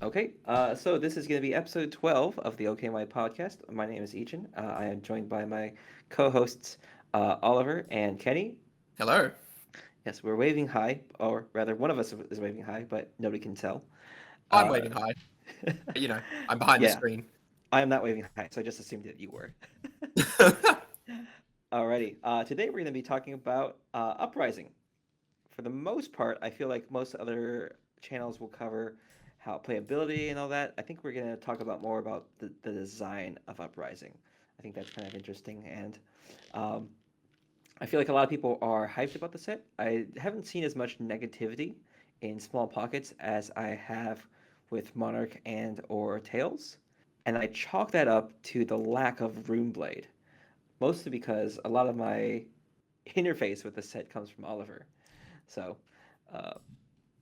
Okay, so this is going to be episode 12 of the OK&Y podcast. My name is Yichin. I am joined by my co-hosts Oliver and Kenny. Hello. Yes, we're waving hi, or rather, one of us is waving hi, but nobody can tell. I'm Uh, waving hi. I'm behind the yeah, screen. I am not waving hi, so I just assumed that you were. Alrighty, today we're going to be talking about Uprising. For the most part, I feel like most other channels will cover how playability and all that. I think we're going to talk about more about the design of Uprising. I think that's kind of interesting, and um, I feel like a lot of people are hyped about the set. I haven't seen as much negativity in small pockets as I have with Monarch and or Tails, and I chalk that up to the lack of Runeblade, mostly because a lot of my interface with the set comes from Oliver. So, uh,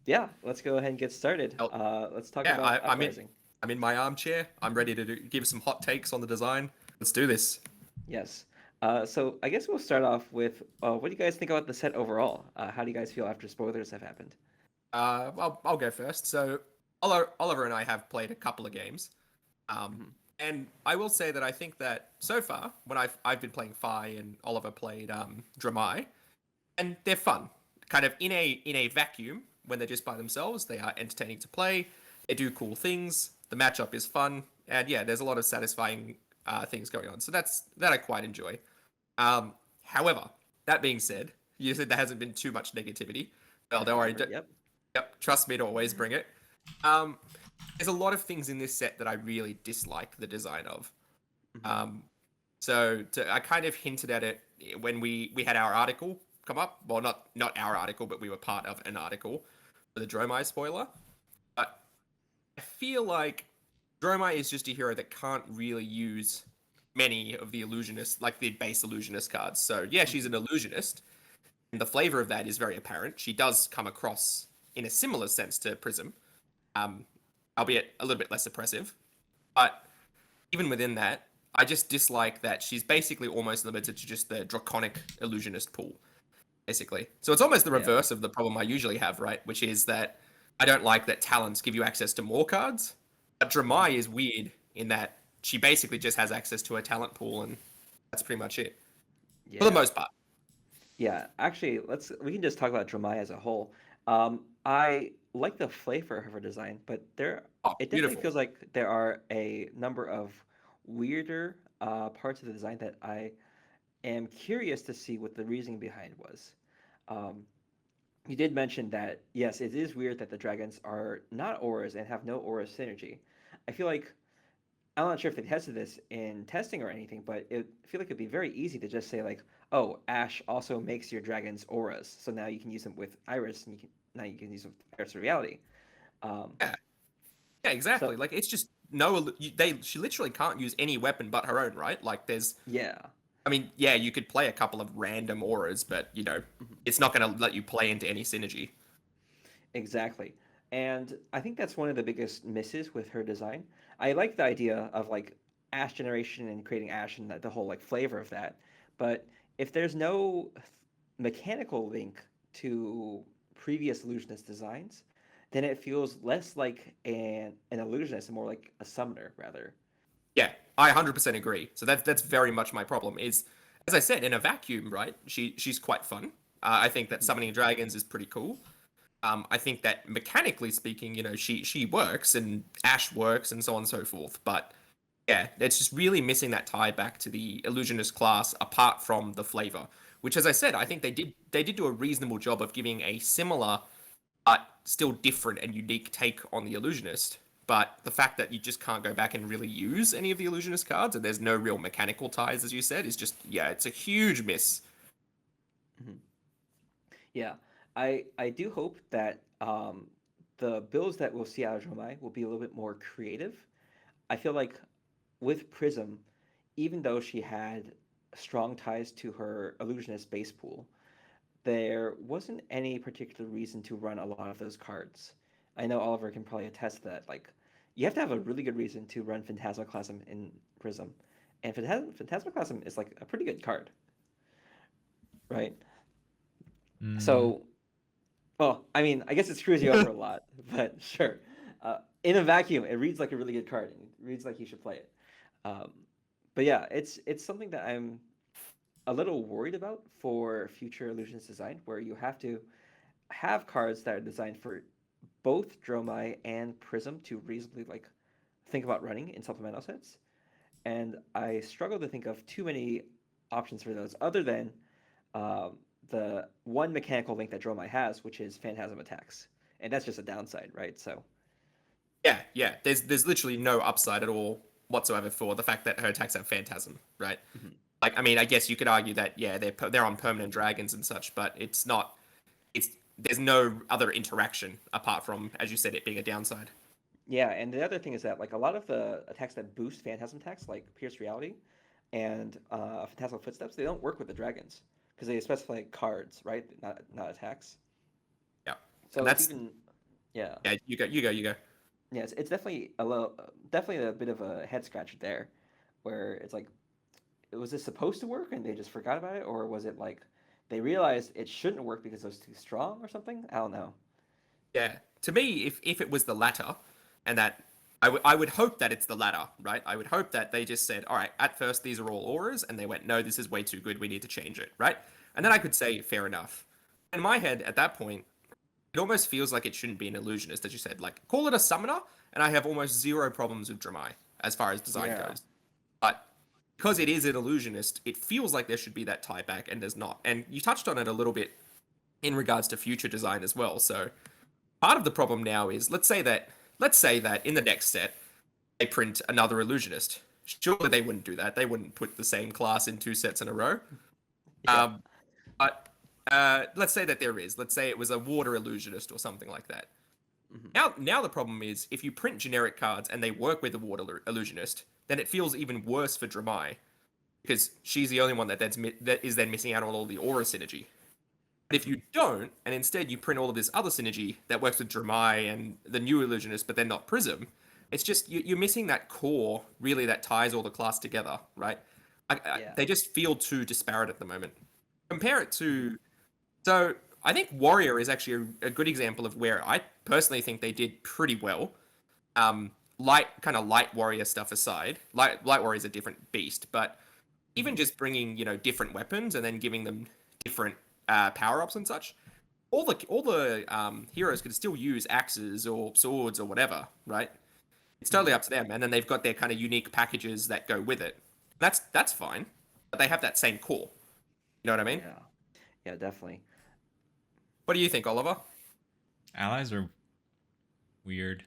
yeah, let's go ahead and get started. Oh, Let's talk yeah, about I'm in. Uprising. I'm in my armchair. I'm ready to give some hot takes on the design. Let's do this. Yes. So I guess we'll start off with what do you guys think about the set overall? How do you guys feel after spoilers have happened? I'll go first. So Oliver and I have played a couple of games, um, Mhm. and I will say that I think that so far, when I've been playing Fi and Oliver played Dromai, and they're fun. Kind of in a vacuum, when they're just by themselves, they are entertaining to play. They do cool things. The matchup is fun, and yeah, there's a lot of satisfying things going on. So that I quite enjoy. However, that being said, you said there hasn't been too much negativity. Well, don't worry. Ever. Yep. Yep, trust me to always bring it. Um, there's a lot of things in this set that I really dislike the design of. Hmm. Um, I kind of hinted at it when we had our article come up. Well, not our article, but we were part of an article for the Dromai spoiler. But I feel like Dromai is just a hero that can't really use many of the illusionist, like the base illusionist cards. So yeah, she's Hmm. an illusionist, and the flavor of that is very apparent. She does come across in a similar sense to Prism, um, albeit a little bit less oppressive. But even within that, I just dislike that she's basically almost limited to just the Draconic illusionist pool, basically. So it's almost the Yeah. reverse of the problem I usually have, right? Which is that I don't like that talents give you access to more cards. But Hmm. Dromai is weird in that she basically just has access to a talent pool, and that's pretty much it for the Yeah. most part. Yeah. Actually, we can just talk about Dromai as a whole. I like the flavor of her design, but Oh, it definitely beautiful. feels like there are a number of weirder parts of the design that I am curious to see what the reasoning behind was. Um, you did mention that, yes, it is weird that the dragons are not auras and have no aura synergy. I feel like, I'm not sure if they tested this in testing or anything, but I feel like it'd be very easy to just say, like, oh, Ash also makes your dragons auras, so now you can use them with Iris, and now you can use them with Iris of Reality. Um, Yeah, yeah, so, exactly. Like it's just no. They she literally can't use any weapon but her own, right? Like there's yeah. I mean, yeah, you could play a couple of random auras, but Mhm. it's not going to let you play into any synergy. Exactly. And I think that's one of the biggest misses with her design. I like the idea of like Ash generation and creating Ash and the whole like flavor of that. But if there's no mechanical link to previous illusionist designs, then it feels less like an illusionist and more like a summoner rather. Yeah, I 100% agree. So that's very much my problem. Is as I said, in a vacuum, right? She's quite fun. I think that Mhm. summoning dragons is pretty cool. I think that mechanically speaking, she works and Ash works and so on and so forth. But yeah, it's just really missing that tie back to the illusionist class apart from the flavor. Which, as I said, I think they did do a reasonable job of giving a similar but still different and unique take on the illusionist. But the fact that you just can't go back and really use any of the illusionist cards, and there's no real mechanical ties, as you said, is just yeah, it's a huge miss. Mhm. Yeah, I do hope that the builds that we'll see out of Dromai will be a little bit more creative. I feel like with Prism, even though she had strong ties to her illusionist base pool, there wasn't any particular reason to run a lot of those cards. I know Oliver can probably attest to that. Like, you have to have a really good reason to run Phantasmaclasm in Prism, and Phantasmaclasm is like a pretty good card, right? Mm, So, well, I mean, I guess it screws you over a lot, but sure. in a vacuum, it reads like a really good card. It reads like you should play it. Um, but yeah, it's something that I'm a little worried about for future Illusions design, where you have to have cards that are designed for both Dromai and Prism to reasonably like think about running in supplemental sets. And I struggle to think of too many options for those other than um, the one mechanical link that Dromai has, which is Phantasm attacks, and that's just a downside, right? So Yeah, yeah. There's literally no upside at all whatsoever for the fact that her attacks have phantasm, right? mhm. Like, I mean, I guess you could argue that yeah, they're on permanent dragons and such, but it's not. It's there's no other interaction apart from, as you said, it being a downside. Yeah, and the other thing is that like a lot of the attacks that boost Phantasm attacks, like Pierce Reality and Phantasmal Footsteps, they don't work with the dragons because they specify cards, right? Not attacks. Yeah, So and it's that's even yeah. yeah. You go. Yeah, it's definitely a little, definitely a bit of a head scratcher there, where it's like, was this supposed to work and they just forgot about it, or was it like they realized it shouldn't work because it was too strong or something? I don't know. Yeah. To me, if it was the latter, and that I would hope that it's the latter, right? I would hope that they just said, all right, at first these are all auras, and they went, no, this is way too good. We need to change it, right? And then I could say, fair enough. In my head, at that point, it almost feels like it shouldn't be an illusionist, as you said. Like, call it a summoner, and I have almost zero problems with Dromai as far as design Yeah. goes. But because it is an illusionist, it feels like there should be that tie back, and there's not. And you touched on it a little bit in regards to future design as well. So part of the problem now is let's say that in the next set they print another illusionist. Surely they wouldn't do that. They wouldn't put the same class in two sets in a row. Yeah. Um, but let's say that there is. Let's say it was a water illusionist or something like that. Hmm. Now the problem is if you print generic cards and they work with the water illusionist, then it feels even worse for Dromai because she's the only one that is then missing out on all the aura synergy. But if Hmm. you don't, and instead you print all of this other synergy that works with Dromai and the new illusionist, but then not Prism, it's just you're missing that core, really, that ties all the class together, right? Yeah. They just feel too disparate at the moment. Compare it to so I think Warrior is actually a good example of where I personally think they did pretty well. Light warrior stuff aside, light warrior is a different beast, but Hmm. even just bringing different weapons and then giving them different power ups and such, all the heroes can still use axes or swords or whatever, right? It's totally Hmm. up to them, and then they've got their kind of unique packages that go with it. That's fine, but they have that same core. You know what I mean? Yeah. Yeah. Definitely. What do you think, Oliver? Allies are weird.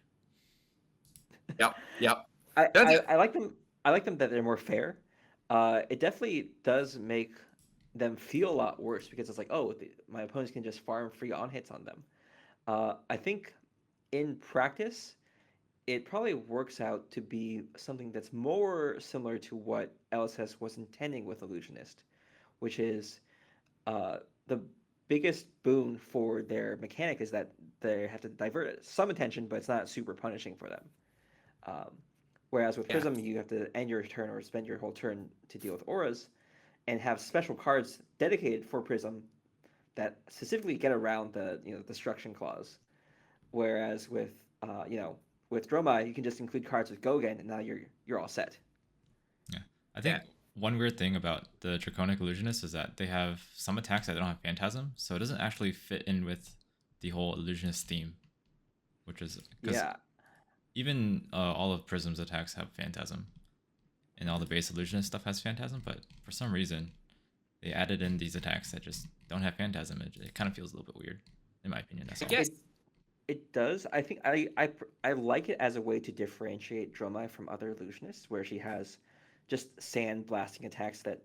Yep, yep. I, Turns I out, I like them. I like them that they're more fair. It definitely does make them feel a lot worse because it's like, oh, my opponents can just farm free on hits on them. I think in practice, it probably works out to be something that's more similar to what LSS was intending with Illusionist, which is uh, the biggest boon for their mechanic is that they have to divert some attention, but it's not super punishing for them. Um, whereas with yeah, Prism, you have to end your turn or spend your whole turn to deal with auras, and have special cards dedicated for Prism that specifically get around the destruction clause. Whereas with with Dromai, you can just include cards with Gogen, and now you're all set. Yeah. I yeah, think one weird thing about the Draconic Illusionist is that they have some attacks that don't have Phantasm, so it doesn't actually fit in with the whole Illusionist theme, which is because Yeah, even all of Prism's attacks have Phantasm, and all the base Illusionist stuff has Phantasm, but for some reason they added in these attacks that just don't have Phantasm. It kind of feels a little bit weird, in my opinion. That's I all. guess. it does. I think I like it as a way to differentiate Dromai from other illusionists, where she has just sand blasting attacks that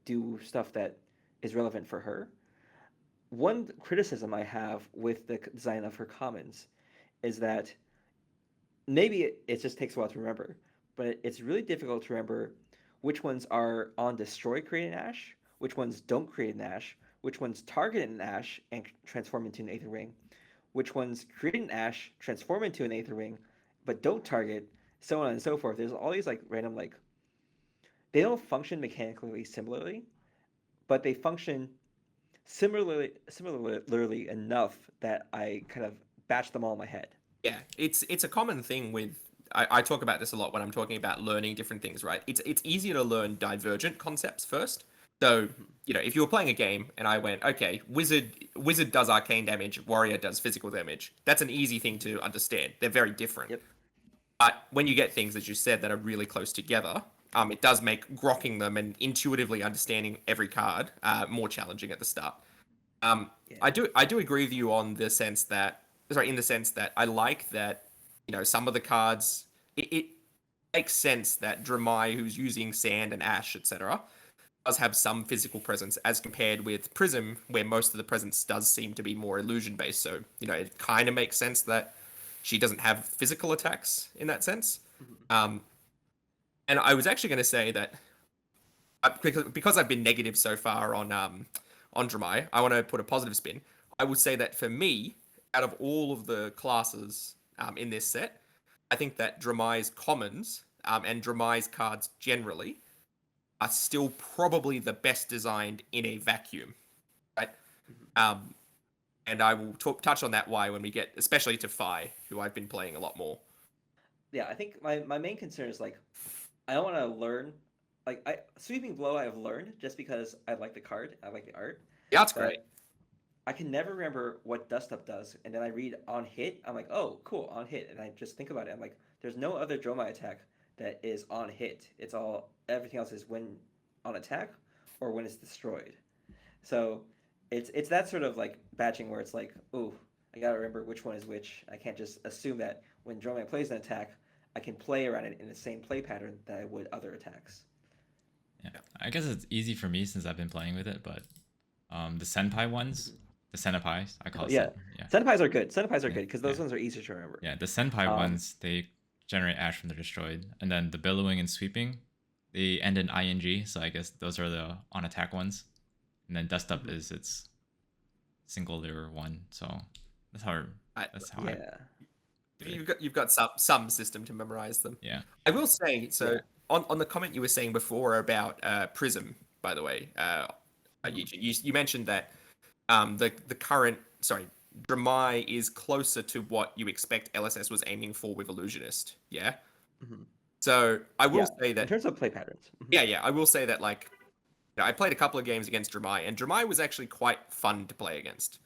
do stuff that is relevant for her. One criticism I have with the design of her commons is that maybe it just takes a while to remember, but it's really difficult to remember which ones are on destroy create an ash, which ones don't create an ash, which ones target an ash and transform into an aether ring, which ones create an ash, transform into an aether ring, but don't target, so on and so forth. There's all these like random like they don't function mechanically similarly, but they function similarly enough that I kind of batch them all in my head. Yeah, it's a common thing with. I talk about this a lot when I'm talking about learning different things, right? It's easier to learn divergent concepts first. So, Mhm. if you were playing a game and I went, okay, wizard does arcane damage, warrior does physical damage. That's an easy thing to understand. They're very different. Yep. But when you get things, as you said, that are really close together, it does make grokking them and intuitively understanding every card more challenging at the start. Yeah. I do agree with you on the sense that in the sense that I like that some of the cards it makes sense that Dromai, who's using sand and ash, etc., does have some physical presence as compared with Prism, where most of the presence does seem to be more illusion based. So it kind of makes sense that she doesn't have physical attacks in that sense. Mhm. Um, and I was actually going to say that because I've been negative so far on Dromai, I want to put a positive spin. I would say that for me, out of all of the classes in this set, I think that Dromai's commons and Dromai's cards generally are still probably the best designed in a vacuum, right? Mhm. Um, and I will touch on that why when we get, especially to Fi, who I've been playing a lot more. Yeah, I think my main concern is like I don't want to learn like I sweeping blow I've learned just because I like the card, I like the art, The art's great. but I can never remember what Dust Up does, and then I read on hit. I'm like, oh, cool, on hit, and I just think about it. I'm like, there's no other Dromai attack that is on hit. It's all everything else is when on attack or when it's destroyed. So it's that sort of like batching where it's like, ooh, I gotta remember which one is which. I can't just assume that when Dromai plays an attack, I can play around it in the same play pattern that I would other attacks. Yeah, I guess it's easy for me since I've been playing with it, but the senpai ones, Mhm. the senpais, I call Oh, it yeah, yeah, Senpais are good. Senpais are yeah, good because yeah, those ones are easier to remember. yeah. The senpai Um, ones, they generate ash when they're destroyed, and then the billowing and sweeping, they end in ing. So I guess those are the on attack ones, and then dust up mhm. is its singular one. So that's how I, that's how I Yeah. do it. you've got some system to memorize them. Yeah. I will say so Yeah. on the comment you were saying before about Prism, by the way, Mhm. you mentioned that the current Dromai is closer to what you expect LSS was aiming for with Illusionist. Yeah. Mhm. So I will Yeah. say In that terms of play patterns. Mhm. yeah, I will say that like I played a couple of games against Dromai, and Dromai was actually quite fun to play against.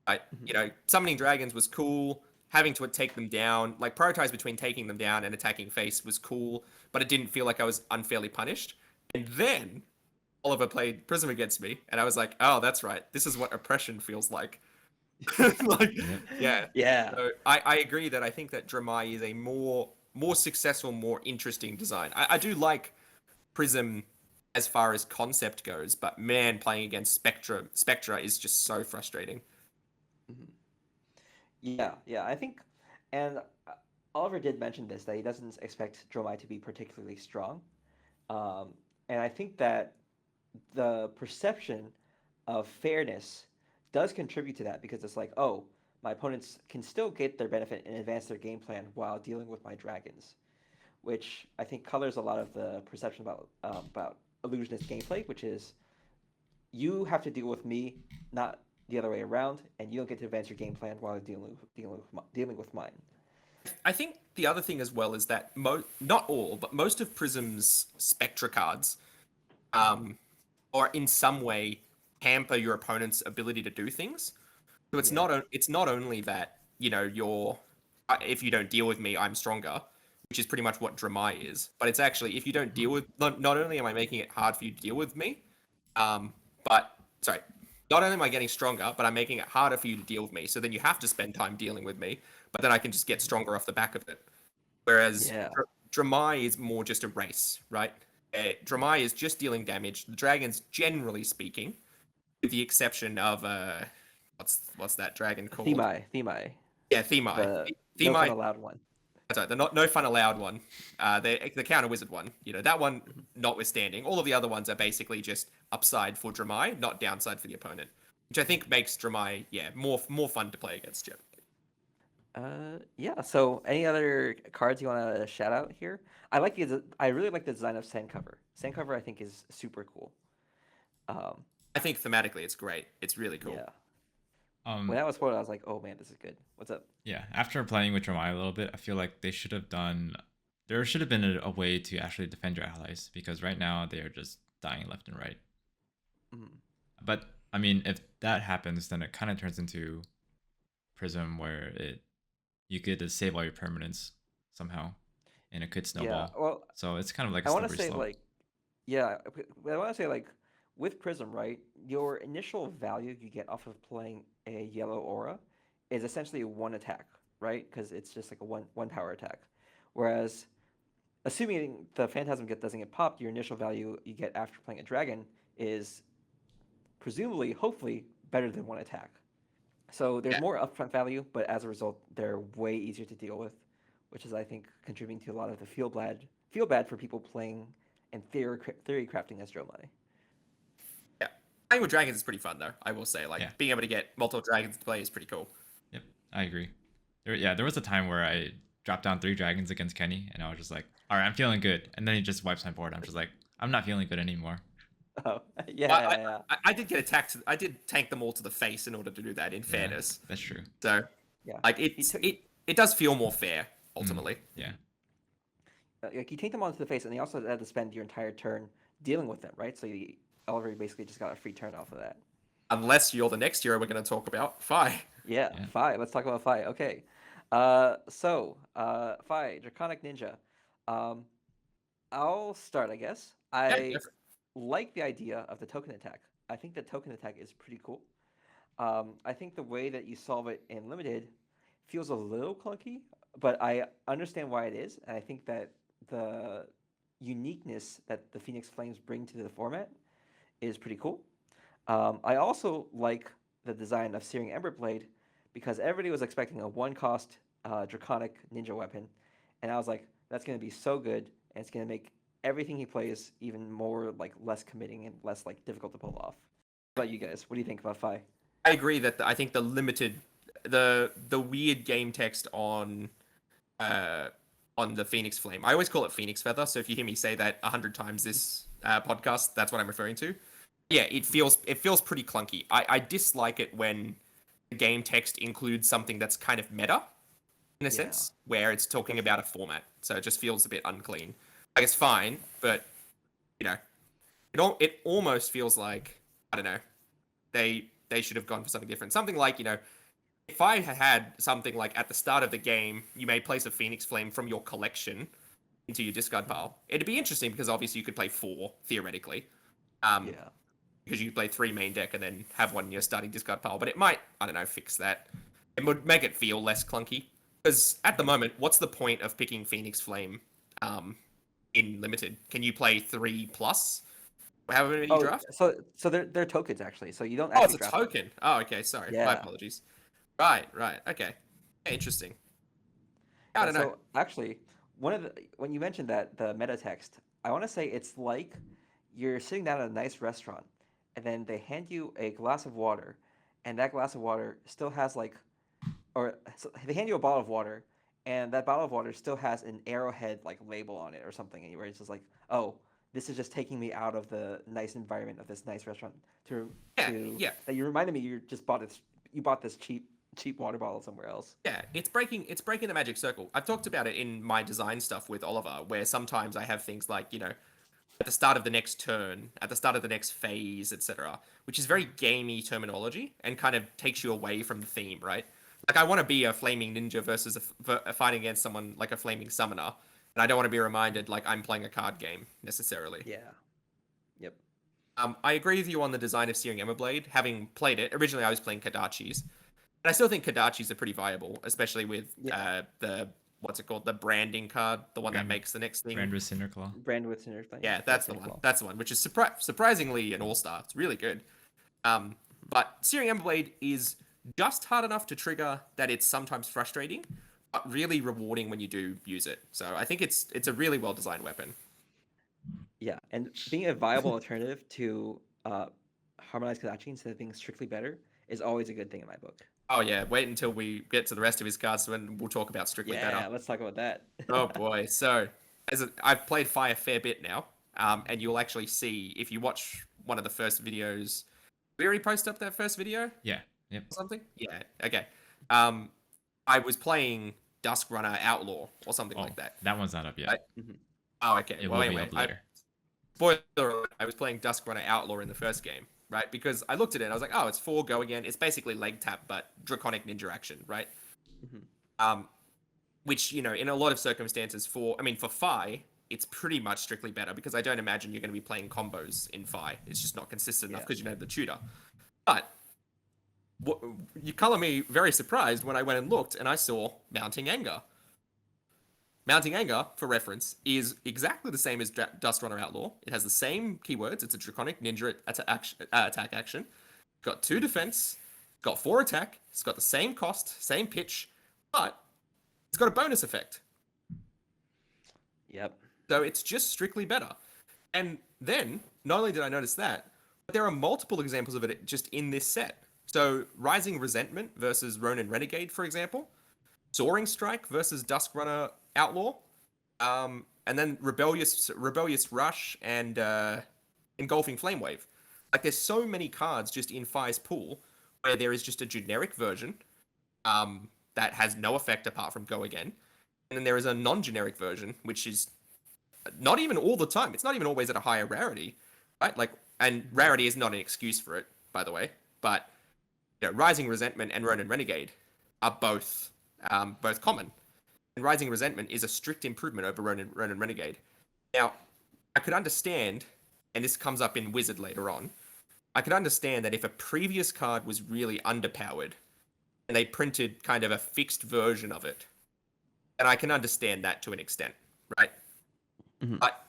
Mhm. Summoning dragons was cool. Having to take them down, like prioritize between taking them down and attacking face was cool, but it didn't feel like I was unfairly punished. And then Oliver played Prism against me, and I was like, oh, that's right. This is what oppression feels like. Like, Yep. yeah. Yeah. So I agree that I think that Dromai is a more successful, more interesting design. I do like Prism as far as concept goes, but man, playing against Spectra is just so frustrating. Mhm. Yeah. Yeah. I think, and Oliver did mention this that he doesn't expect Dromai to be particularly strong. Um, and I think that the perception of fairness does contribute to that because it's like, oh, my opponents can still get their benefit and advance their game plan while dealing with my dragons, which I think colors a lot of the perception about illusionist gameplay, which is you have to deal with me, not the other way around, and you don't get to advance your game plan while dealing with mine. I think the other thing as well is that not all, but most of Prism's Spectra cards, um, are in some way hamper your opponent's ability to do things. So Yeah. it's not only that you're if you don't deal with me, I'm stronger, which is pretty much what Dromai is. But it's actually if you don't deal with not only am I making it hard for you to deal with me, but sorry, not only am I getting stronger, but I'm making it harder for you to deal with me. So then you have to spend time dealing with me, but then I can just get stronger off the back of it. Whereas Yeah. Dromai is more just a race, right? Dromai is just dealing damage. The dragons, generally speaking, with the exception of what's that dragon called? Themai, Yeah, Themai. the no fun Themai. allowed one. That's right. The not no fun allowed one. The counter wizard one. That one, Mhm. notwithstanding, all of the other ones are basically just upside for Dromai, not downside for the opponent, which I think makes Dromai more fun to play against. Yeah. Yeah. So, any other cards you want to shout out here? I really like the design of Sandcover. Sandcover, I think, is super cool. Um, I think thematically it's great. It's really cool. yeah. When that was spoiled, I was like, oh man, this is good. What's up? Yeah, after playing with Dromai a little bit, I feel like they should have done. There should have been a way to actually defend your allies because right now they are just dying left and right. Mhm. But I mean, if that happens, then it kind of turns into Prism where you get to save all your permanents somehow, and it could Yeah, snowball. well, So it's kind of like a I want to slippery say slope. like, yeah, I want to say like, with Prism, right? Your initial value you get off of playing a yellow aura is essentially one attack, right? Because it's just like a one power attack. Whereas, assuming the Phantasm doesn't get popped, your initial value you get after playing a dragon is presumably, hopefully, better than one attack. So there's Yeah, more upfront value, but as a result, they're way easier to deal with, which is I think contributing to a lot of the feel bad for people playing and theory crafting as Dromai. yeah. Playing with dragons is pretty fun though. I will say, like Yeah. being able to get multiple dragons to play is pretty cool. Yep, I agree. There was a time where I dropped down 3 dragons against Kenny, and I was just like, all right, I'm feeling good. And then he just wipes my board. I'm just like, I'm not feeling good anymore. Oh, I, yeah. I did get attacked. I did tank them all to the face in order to do that. In Yeah, fairness, that's true. so Yeah. like He took it does feel more fair Mm, ultimately. yeah, like you take them onto the face, and you also had to spend your entire turn dealing with them, right? So Oliver basically just got a free turn off of that. Unless you're the next hero we're going to talk about, Fi. Yeah, yeah. Fi. Let's talk about Fi. Okay. Fi, Draconic Ninja. Um, I'll start, I guess. Yeah, I like the idea of the token attack. I think the token attack is pretty cool. I think the way that you solve it in limited feels a little clunky, but I understand why it is, and I think that the uniqueness that the Phoenix Flames bring to the format is pretty cool. I also like the design of Searing Emberblade because everybody was expecting a one-cost Draconic ninja weapon, and I was like, that's going to be so good, and it's going to make everything he plays even more like less committing and less like difficult to pull off. What about you guys? What do you think about Fi? I agree that I think the limited, the weird game text uh on the Phoenix Flame. I always call it Phoenix Feather. So if you hear me say that 100 times this podcast, that's what I'm referring to. Yeah, it feels pretty clunky. I dislike it when the game text includes something that's kind of meta in a Yeah, sense, where it's it talking does. about a format. So it just feels a bit unclean. Like it's fine, but you know, it almost feels like I don't know. They should have gone for something different. Something like, if I had something like at the start of the game, you may place a Phoenix Flame from your collection into your discard pile. It'd be interesting because obviously you could play 4 theoretically, Yeah, because you could play 3 main deck and then have one in your starting discard pile. But it might, I don't know, fix that. It would make it feel less clunky. Because at the moment, what's the point of picking Phoenix Flame um, in limited? Can you play 3 plus? However many you Oh, draft? so they're tokens actually. So you don't Oh, it's actually a draft them. token. Oh, okay. Sorry. My Yeah. apologies. Right. Okay. Yeah, interesting. I Yeah. don't know. So actually, when you mentioned that the meta text, I want to say it's like you're sitting down at a nice restaurant, and then they hand you a glass of water, and that glass of water still has like, or so they hand you a bottle of water, and that bottle of water still has an arrowhead like label on it or something, and where it's just like, oh, this is just taking me out of the nice environment of this nice restaurant to Yeah, to yeah, that you reminded me you bought this cheap water bottle somewhere else. yeah. It's breaking the magic circle. I've talked about it in my design stuff with Oliver, where sometimes I have things like, at the start of the next turn, at the start of the next phase, etc., which is very gamey terminology and kind of takes you away from the theme, right? Like I want to be a flaming ninja versus a fighting against someone like a flaming summoner, and I don't want to be reminded like I'm playing a card game necessarily. Yeah. Yep. I agree with you on the design of Searing Everblade. Having played it, originally I was playing Kadachi's, and I still think Kadachi's are pretty viable, especially with Yeah. the what's it called, the branding card, the one that Brand, makes the next thing. Brand with Cinderclaw. Brand with Sinner thing. Yeah, Yeah, that's the Sinner one. Claw. That's the one, which is surprisingly an all-star. It's really good. But Searing Everblade is just hard enough to trigger that it's sometimes frustrating, but really rewarding when you do use it. So I think it's a really well-designed weapon. Yeah, and being a viable alternative to harmonized Kadachi instead of being strictly better is always a good thing in my book. Oh yeah, wait until we get to the rest of his cards, and we'll talk about strictly better. Yeah, let's talk about that. Oh boy. So, I've played Fire a fair bit now, and you'll actually see if you watch one of the first videos. Did we already post up that first video? Yeah, Yep. or something. Yeah. Okay. I was playing Dusk Runner Outlaw or something Oh, like that. that one's not up yet. Right? Mhm. Oh, okay. It Well, will be anyway, up later. spoiler alert, I was playing Dusk Runner Outlaw in the first game, right? Because I looked at it and I was like, oh, it's 4 go again. It's basically leg tap, but Draconic ninja action, right? Mhm. Which, in a lot of circumstances for Fi, it's pretty much strictly better because I don't imagine you're going to be playing combos in Fi. It's just not consistent enough Yeah. because you don't have the tutor. But you color me very surprised when I went and looked and I saw Mounting Anger. Mounting Anger, for reference, is exactly the same as Dust Runner Outlaw. It has the same keywords. It's a Draconic Ninja attack action. Got 2 defense, got 4 attack. It's got the same cost, same pitch, but it's got a bonus effect. Yep. So it's just strictly better. And then, not only did I notice that, but there are multiple examples of it just in this set. So Rising Resentment versus Ronin Renegade, for example. Soaring Strike versus Dusk Runner Outlaw. And then Rebellious Rush and Engulfing Flamewave. Like, there's so many cards just in Fi's pool where there is just a generic version that has no effect apart from Go Again. And then there is a non-generic version, which is not even all the time. It's not even always at a higher rarity, right? Like, and rarity is not an excuse for it, by the way. But Rising Resentment and Ronin Renegade are both common. And Rising Resentment is a strict improvement over Ronin Renegade. Now, I could understand, and this comes up in Wizard later on, I could understand that if a previous card was really underpowered and they printed kind of a fixed version of it, and I can understand that to an extent, right? Mhm. But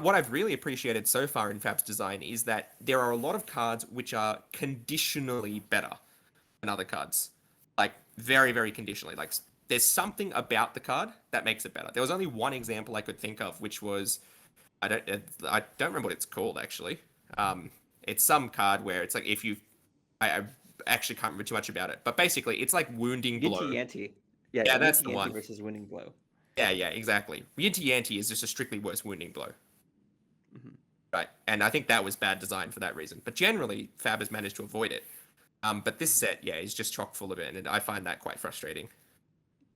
what I've really appreciated so far in Fab's design is that there are a lot of cards which are conditionally better than other cards. Like, very, very conditionally. Like, there's something about the card that makes it better. There was only one example I could think of, which was I don't remember what it's called actually. It's some card where it's like if you I actually can't remember too much about it, but basically it's like Wounding Blow. Yinti Yanti. Yeah, Yeah, that's Yinti the Yanti one. versus Winning Blow. Yeah, exactly. Yinti Yanti is just a strictly worse Wounding Blow. Mhm. Right, and I think that was bad design for that reason. But generally, Fab has managed to avoid it. But this set, yeah, is just chock full of it, and I find that quite frustrating.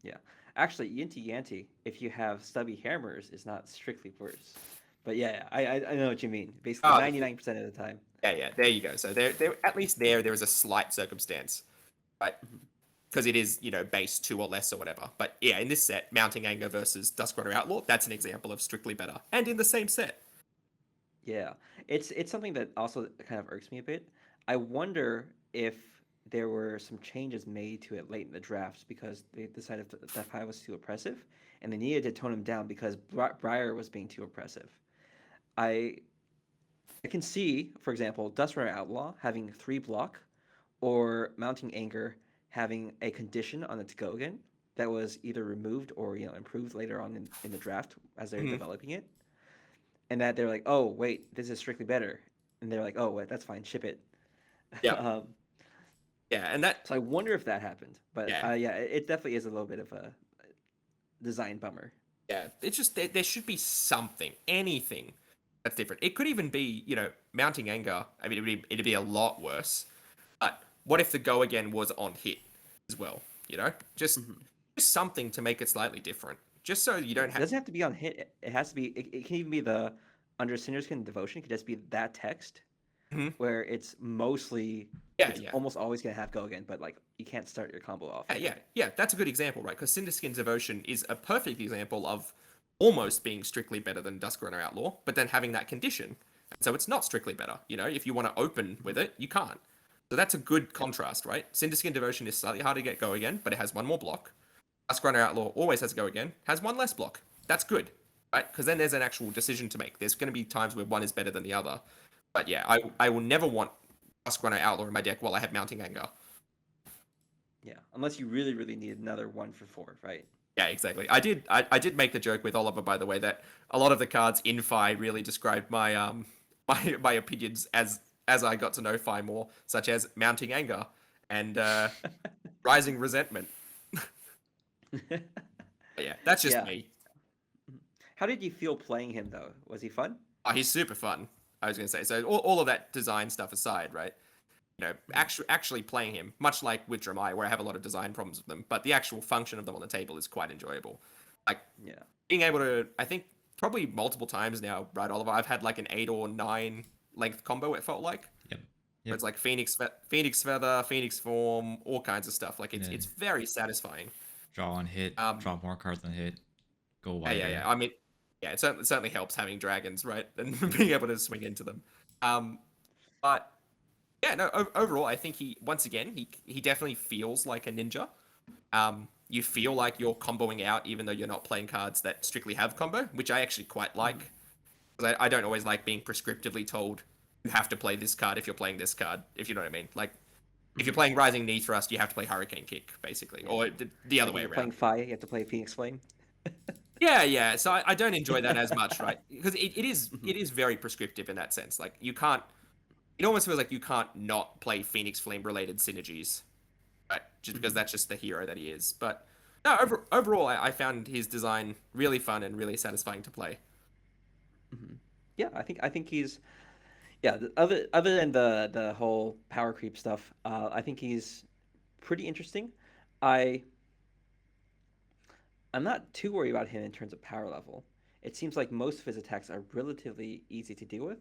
Yeah. Actually, Yinti Yanti, if you have stubby hammers, is not strictly worse. But yeah, I know what you mean. Basically, Oh, 99% of the time. Yeah, there you go. So there at least there is a slight circumstance, right? Because it is, base 2 or less or whatever. But yeah, in this set, Mounting Anger versus Dusk Runner Outlaw, that's an example of strictly better. And in the same set. Yeah, it's something that also kind of irks me a bit. I wonder if there were some changes made to it late in the draft because they decided that Pi was too oppressive, and they needed to tone him down because Briar was being too oppressive. I I can see, for example, Dust Runner Outlaw having 3 block, or Mounting Anger having a condition on its Gogan that was either removed or improved later on in the draft as they're Mhm. developing it, and that they're like, oh wait, this is strictly better, and they're like, oh wait, that's fine, ship it. Yeah. um, Yeah, and that, so I wonder if that happened, but yeah. yeah, it definitely is a little bit of a design bummer. Yeah, it's just there should be something, anything that's different. It could even be, Mounting Anger. I mean, it'd be a lot worse. But what if the Go Again was on hit as well? Just Mhm. just something to make it slightly different. Just so you don't It have. doesn't have to be on hit. It has to be. It can even be the under Sinner's Skin Devotion. It could just be that text Mhm. where it's mostly. Yeah, It's yeah. almost always gonna have go again, but like you can't start your combo off. Yeah. That's a good example, right? Because Cinderskin's Devotion is a perfect example of almost being strictly better than Duskrunner Outlaw, but then having that condition. So it's not strictly better. If you want to open with it, you can't. So that's a good contrast, right? Cinderskin Devotion is slightly harder to get go again, but it has one more block. Duskrunner Outlaw always has go again, has one less block. That's good, right? Because then there's an actual decision to make. There's going to be times where one is better than the other. But yeah, I will never want Duskrunner Outlaw in my deck while I have Mounting Anger. Yeah, unless you really, really need another 1 for 4, right? Yeah, exactly. I did make the joke with Oliver, by the way, that a lot of the cards in Fi really described my my opinions as I got to know Fi more, such as Mounting Anger and Rising Resentment. But yeah, that's just Yeah. me. How did you feel playing him though? Was he fun? Oh, he's super fun. I was gonna say. So all of that design stuff aside, right? actually playing him, much like with Dromai, where I have a lot of design problems with them, but the actual function of them on the table is quite enjoyable. Like Yeah. being able to, I think probably multiple times now, right, Oliver? I've had like an 8 or 9 length combo. It felt like. Yep. Where it's like Phoenix Feather, Phoenix Form, all kinds of stuff. Like Yeah. it's very satisfying. Draw on hit, draw more cards on hit, go wider. Yeah. I mean, yeah, it certainly helps having dragons, right, and being able to swing into them. But yeah, no. Overall, I think he definitely feels like a ninja. You feel like you're comboing out, even though you're not playing cards that strictly have combo, which I actually quite like. Because I don't always like being prescriptively told you have to play this card if you're playing this card, if you know what I mean. Like, if you're playing Rising Knee Thrust, you have to play Hurricane Kick, basically, or the other Like way if you're around. playing Fi, you have to play Phoenix Flame. Yeah. So I don't enjoy that as much, right? Because it is very prescriptive in that sense. Like, you can't. It almost feels like you can't not play Phoenix Flame related synergies, right? Just because that's just the hero that he is. But no, overall, I found his design really fun and really satisfying to play. Yeah, I think he's other than the whole power creep stuff, I think he's pretty interesting. I I'm not too worried about him in terms of power level. It seems like most of his attacks are relatively easy to deal with,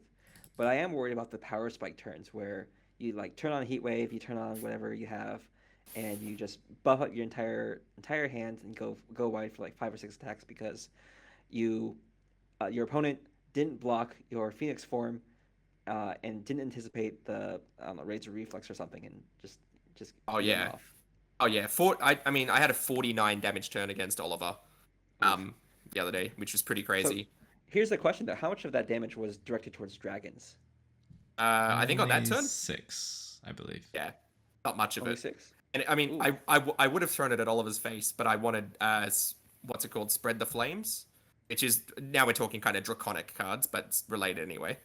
but I am worried about the power spike turns where you like turn on Heat Wave, you turn on whatever you have, and you just buff up your entire hand and go wide for like 5 or 6 attacks because you your opponent didn't block your Phoenix form and didn't anticipate the I don't know Razor Reflex or something and just Oh beat him yeah, off. oh yeah. I mean, I had a 49 damage turn against Oliver, Oof. the other day, which was pretty So crazy. here's the question though: how much of that damage was directed towards dragons? I think on that Only turn, 6, I believe. yeah, not much of Only it. 6. And I mean, Ooh, I would have thrown it at Oliver's face, but I wanted what's it called, Spread the Flames, which is now we're talking kind of draconic cards, but it's related anyway.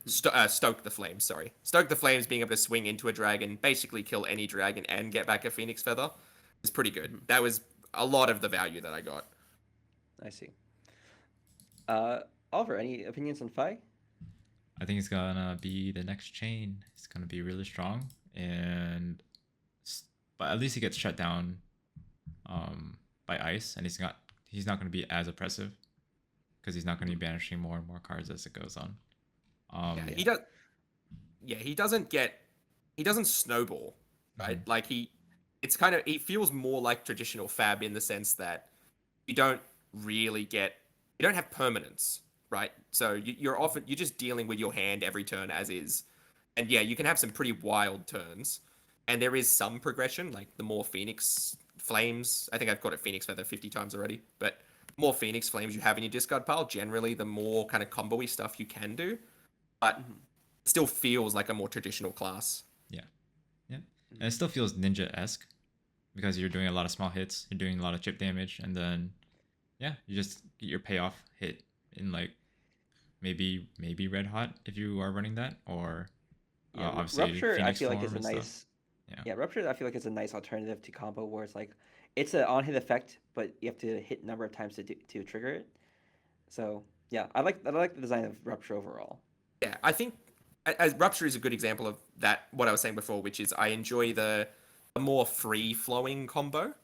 Stoke the Flames, sorry, Stoke the Flames, being able to swing into a dragon, basically kill any dragon and get back a Phoenix Feather, is pretty good. That was a lot of the value that I got. I see. Uh, Oliver, any opinions on Fi? I think it's gonna be the next chain. It's gonna be really strong, and but at least he gets shut down by ice, and he's not gonna be as oppressive because he's not gonna be banishing more and more cards as it goes on. Yeah, he does. Yeah, he doesn't snowball, right? Like it feels more like traditional Fab in the sense that you don't you don't have permanence, right? So you're just dealing with your hand every turn as is, and yeah, you can have some pretty wild turns, and there is some progression, like the more Phoenix Flames. I think I've got it Phoenix Feather 50 times already, but more Phoenix Flames you have in your discard pile, generally the more kind of combo-y stuff you can do, but it still feels like a more traditional class. Yeah, yeah, and it still feels ninja-esque because you're doing a lot of small hits, you're doing a lot of chip damage, and then yeah, you just get your payoff hit in like maybe red hot if you are running that, or Yeah, obviously Rupture. I Phoenix feel like form is a and stuff. nice. Yeah, Yeah, Rupture. I feel like it's a nice alternative to combo where it's like it's an on hit effect, but you have to hit a number of times to trigger it. So yeah, I like the design of Rupture overall. Yeah, I think as Rupture is a good example of that. What I was saying before, which is I enjoy the more free flowing combo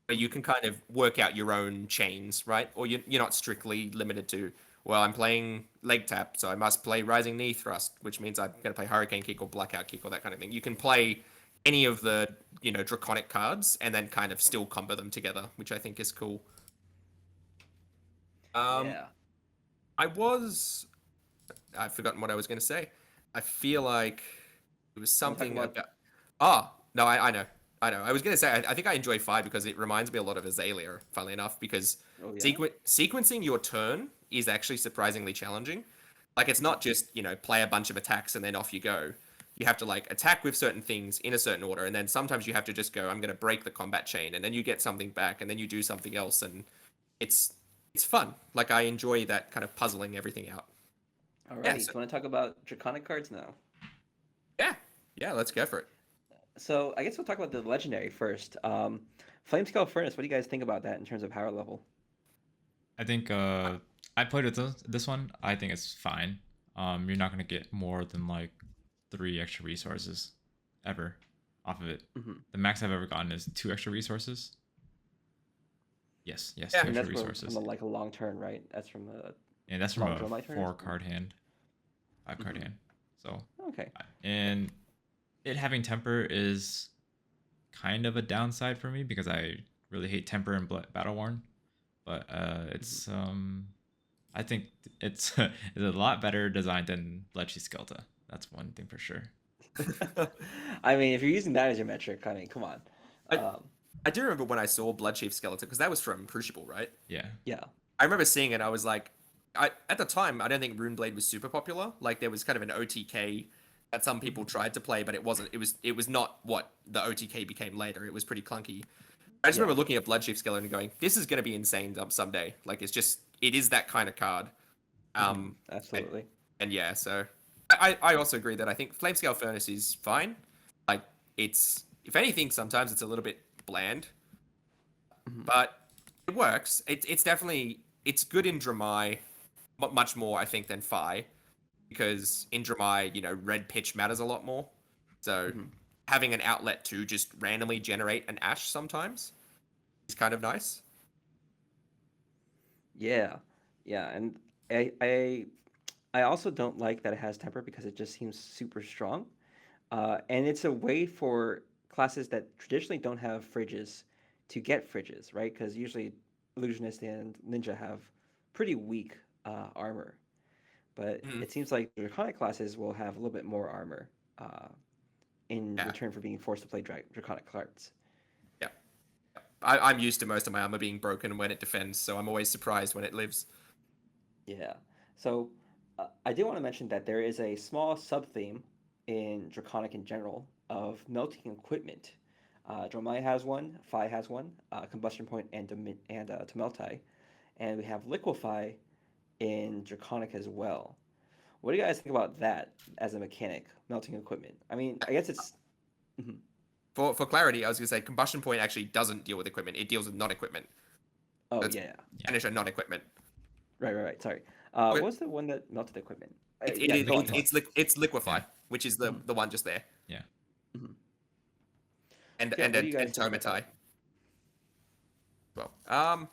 where you can kind of work out your own chains, right? Or you're not strictly limited to, well, I'm playing leg tap, so I must play Rising Knee Thrust, which means I'm going to play Hurricane Kick or Blackout Kick or that kind of thing. You can play any of the Draconic cards and then kind of still combo them together, which I think is cool. Um, Yeah. I've forgotten what I was going to say. I feel like it was Can you talk something about? about. Oh, no, I know. I know. I was going to say, I think I enjoy 5 because it reminds me a lot of Azalea, funnily enough, because Oh yeah. sequencing your turn is actually surprisingly challenging. Like, it's not just, play a bunch of attacks and then off you go. You have to, like, attack with certain things in a certain order, and then sometimes you have to just go, I'm going to break the combat chain, and then you get something back, and then you do something else, and it's fun. Like, I enjoy that kind of puzzling everything out. Yeah, Alrighty. Do so, you want to talk about Draconic cards now? yeah, yeah, let's go for it. So I guess we'll talk about the legendary first. Flamescale Furnace. What do you guys think about that in terms of power level? I think I played with this one. I think it's fine. You're not gonna get more than like 3 extra resources ever off of it. Hmm. The max I've ever gotten is 2 extra resources. Yes, Yeah. 2 And extra that's resources. from like a long turn, right? That's from the And that's from long a Dromai turn. 4 card hand, 5 card Mhm. hand. So, Okay. and it having temper is kind of a downside for me because I really hate temper and battle worn. But it's I think it's it's a lot better designed than Lecce Skelta. That's one thing for sure. I mean, if you're using that as your metric, I mean, come on. I, I do remember when I saw Bloodchief Skeleton, because that was from Crucible, right? Yeah. Yeah. I remember seeing it. I was like, at the time, I don't think Runeblade was super popular. Like there was kind of an OTK that some people tried to play, but it wasn't. It was not what the OTK became later. It was pretty clunky. I just Yeah. remember looking at Bloodchief Skeleton and going, "This is going to be insane someday." Like it is that kind of card. And, Absolutely. and yeah, so I also agree that I think Flamescale Furnace is fine. Like it's, if anything, sometimes it's a little bit bland, Mhm. but it works. It's definitely, it's good in Dromai, much more I think than Phi, because in Dromai, red pitch matters a lot more. So Mhm. having an outlet to just randomly generate an Ash sometimes is kind of nice. Yeah. Yeah, and I also don't like that it has temper because it just seems super strong. And it's a way for classes that traditionally don't have fridges to get fridges, right? Because usually Illusionist and Ninja have pretty weak armor. But Mhm. it seems like Draconic classes will have a little bit more armor in Yeah, return for being forced to play Draconic cards. yeah. I'm used to most of my armor being broken when it defends, so I'm always surprised when it lives. Yeah. So I did want to mention that there is a small sub theme in Draconic in general of melting equipment. Dromai has one, Phi has one, Combustion Point and Tumulti, and we have Liquefy in Draconic as well. What do you guys think about that as a mechanic, melting equipment? I mean, I guess it's. Mhm. For clarity, I was gonna say combustion point actually doesn't deal with equipment; it deals with non-equipment. Oh That's yeah, Yeah. banish a non-equipment. right. Sorry. What But was the one that melted equipment? It, it, Yeah, it, go on, it's go on. it's liquefy, Yeah. which is Mhm, the one just there, Yeah. mhm. and So yeah, and what do you and, guys and think about Tomatai. that? Well,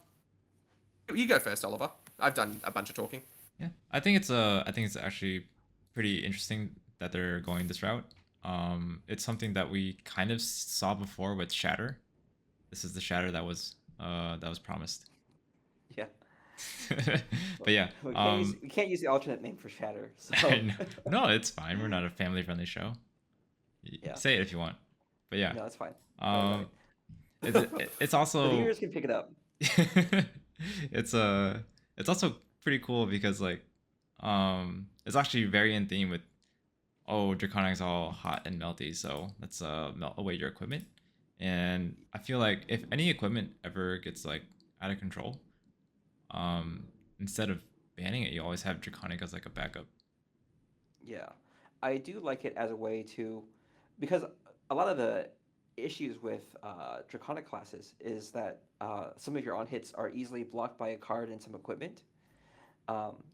you go first, Oliver. I've done a bunch of talking. Yeah. I think it's actually pretty interesting that they're going this route. It's something that we kind of saw before with Shatter. This is the Shatter that was promised. Yeah. But yeah, We can't use the alternate name for Shatter. I So know. No, it's fine. We're not a family friendly show. yeah, Say it if you want. But yeah, no, that's fine. Don't worry um, about it. it's The also viewers can pick it up. it's it's also pretty cool because like it's actually very in theme with, oh, Draconic's all hot and melty, so let's melt away your equipment. And I feel like if any equipment ever gets like out of control, um instead of banning it, you always have Draconic as like a backup. Yeah, I do like it as a way to, because a lot of the issues with Draconic classes is that some of your on hits are easily blocked by a card and some equipment.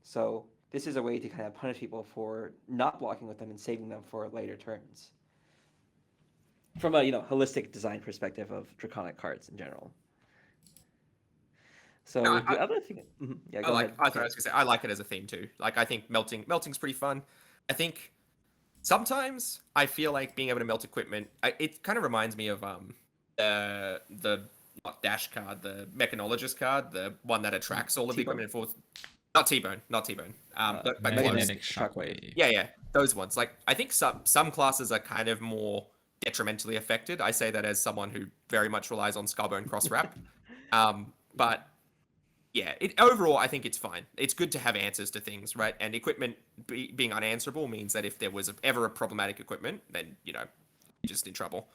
So this is a way to kind of punish people for not blocking with them and saving them for later turns. From a holistic design perspective of Draconic cards in general. No, So the other thing, yeah, I go like. ahead. I Sorry. was gonna say I like it as a theme too. Like I think melting's pretty fun. I think sometimes I feel like being able to melt equipment. It kind of reminds me of the not dash card, the mechanologist card, the one that attracts all of the T-Bone, equipment for. Not T-bone, not T-bone. But close. Magnetic Shockwave. shockwave. Yeah, those ones. Like I think some classes are kind of more detrimentally affected. I say that as someone who very much relies on Scarbone cross wrap. But yeah, overall I think it's fine. It's good to have answers to things, right? And equipment being unanswerable means that if there was ever a problematic equipment, then you're just in trouble.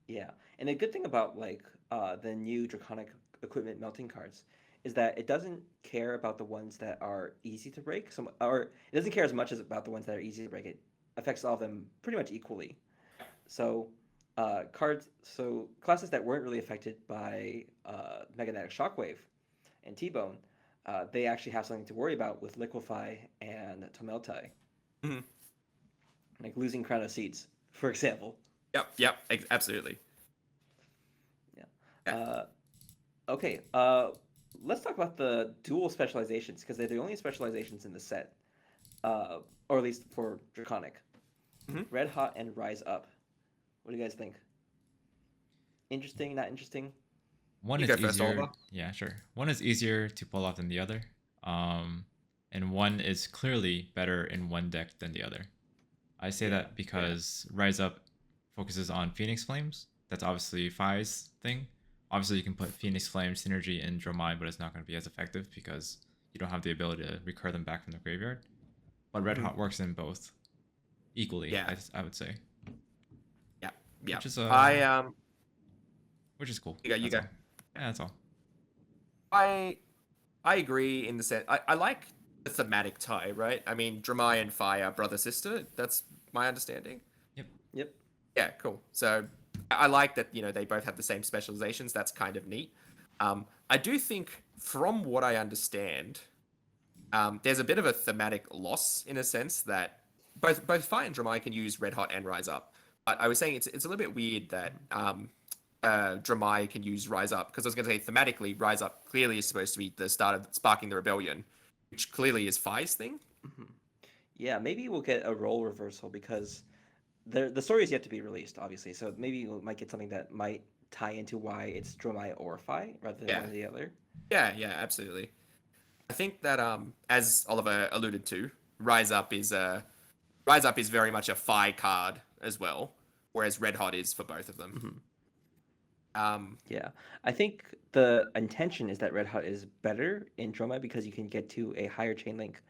Yeah, and the good thing about like the new Draconic equipment melting cards is that it doesn't care about the ones that are easy to break. Or it doesn't care as much as about the ones that are easy to break. It affects all of them pretty much equally. So so classes that weren't really affected by Magnetic Shockwave and T-Bone, they actually have something to worry about with Liquefy and Tomeltai. Mhm. like losing Crown of Seeds, for example. Yep, absolutely. Yeah. Yeah. Okay. Let's talk about the dual specializations because they're the only specializations in the set, or at least for Draconic. Mhm. Red Hot and Rise Up. What do you guys think? Interesting? Not interesting? One You is go first, easier. Oliver. Yeah, sure. One is easier to pull off than the other. And one is clearly better in one deck than the other. I say Yeah, that because Rise Up focuses on Phoenix Flames. That's obviously Fi's thing. Obviously, you can put Phoenix Flame synergy in Dromai, but it's not going to be as effective because you don't have the ability to recur them back from the graveyard. But Red Mhm. Hot works in both equally. Yeah. I would say, Yeah. Yeah. which is which is cool. You go. You That's go. all. Yeah, that's all. I I agree in the sense I like the thematic tie, right? I mean, Dromai and Fire, brother sister. That's my understanding. Yep. Yep. Yeah, cool. So I like that, they both have the same specializations. That's kind of neat. I do think, from what I understand, there's a bit of a thematic loss in a sense that both Fire and Dromai can use Red Hot and Rise Up. But I was saying it's a little bit weird that Dromai can use Rise Up because I was going to say thematically, Rise Up clearly is supposed to be the start of sparking the rebellion, which clearly is Fire's thing. Mhm. Yeah, maybe we'll get a role reversal because the story is yet to be released, obviously. So maybe we might get something that might tie into why it's Dromai or Phi rather than one Yeah, or the other. yeah, absolutely. I think that as Oliver alluded to, Rise Up is very much a Fi card as well, whereas Red Hot is for both of them. Mhm. Um, Yeah, I think the intention is that Red Hot is better in Dromai because you can get to a higher chain link,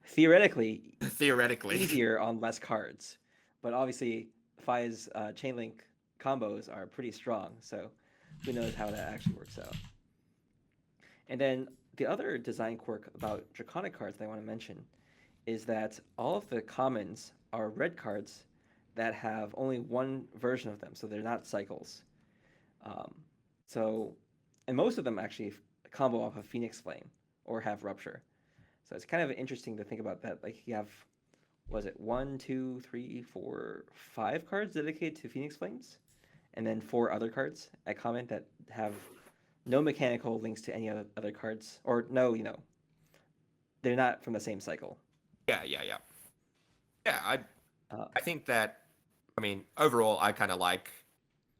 theoretically theoretically, easier on less cards, but obviously Phi's chain link combos are pretty strong. So who knows how that actually works out. And then the other design quirk about Draconic cards that I want to mention is that all of the commons are red cards that have only one version of them, so they're not cycles. Um, so, and most of them actually combo off of Phoenix Flame or have Rupture. So it's kind of interesting to think about that. Like you have, was it 5 cards dedicated to Phoenix Flames, and then 4 other cards at comment that have no mechanical links to any other cards, or no, they're not from the same cycle. yeah. Yeah, Uh, I think that, I mean, overall, I kind of like.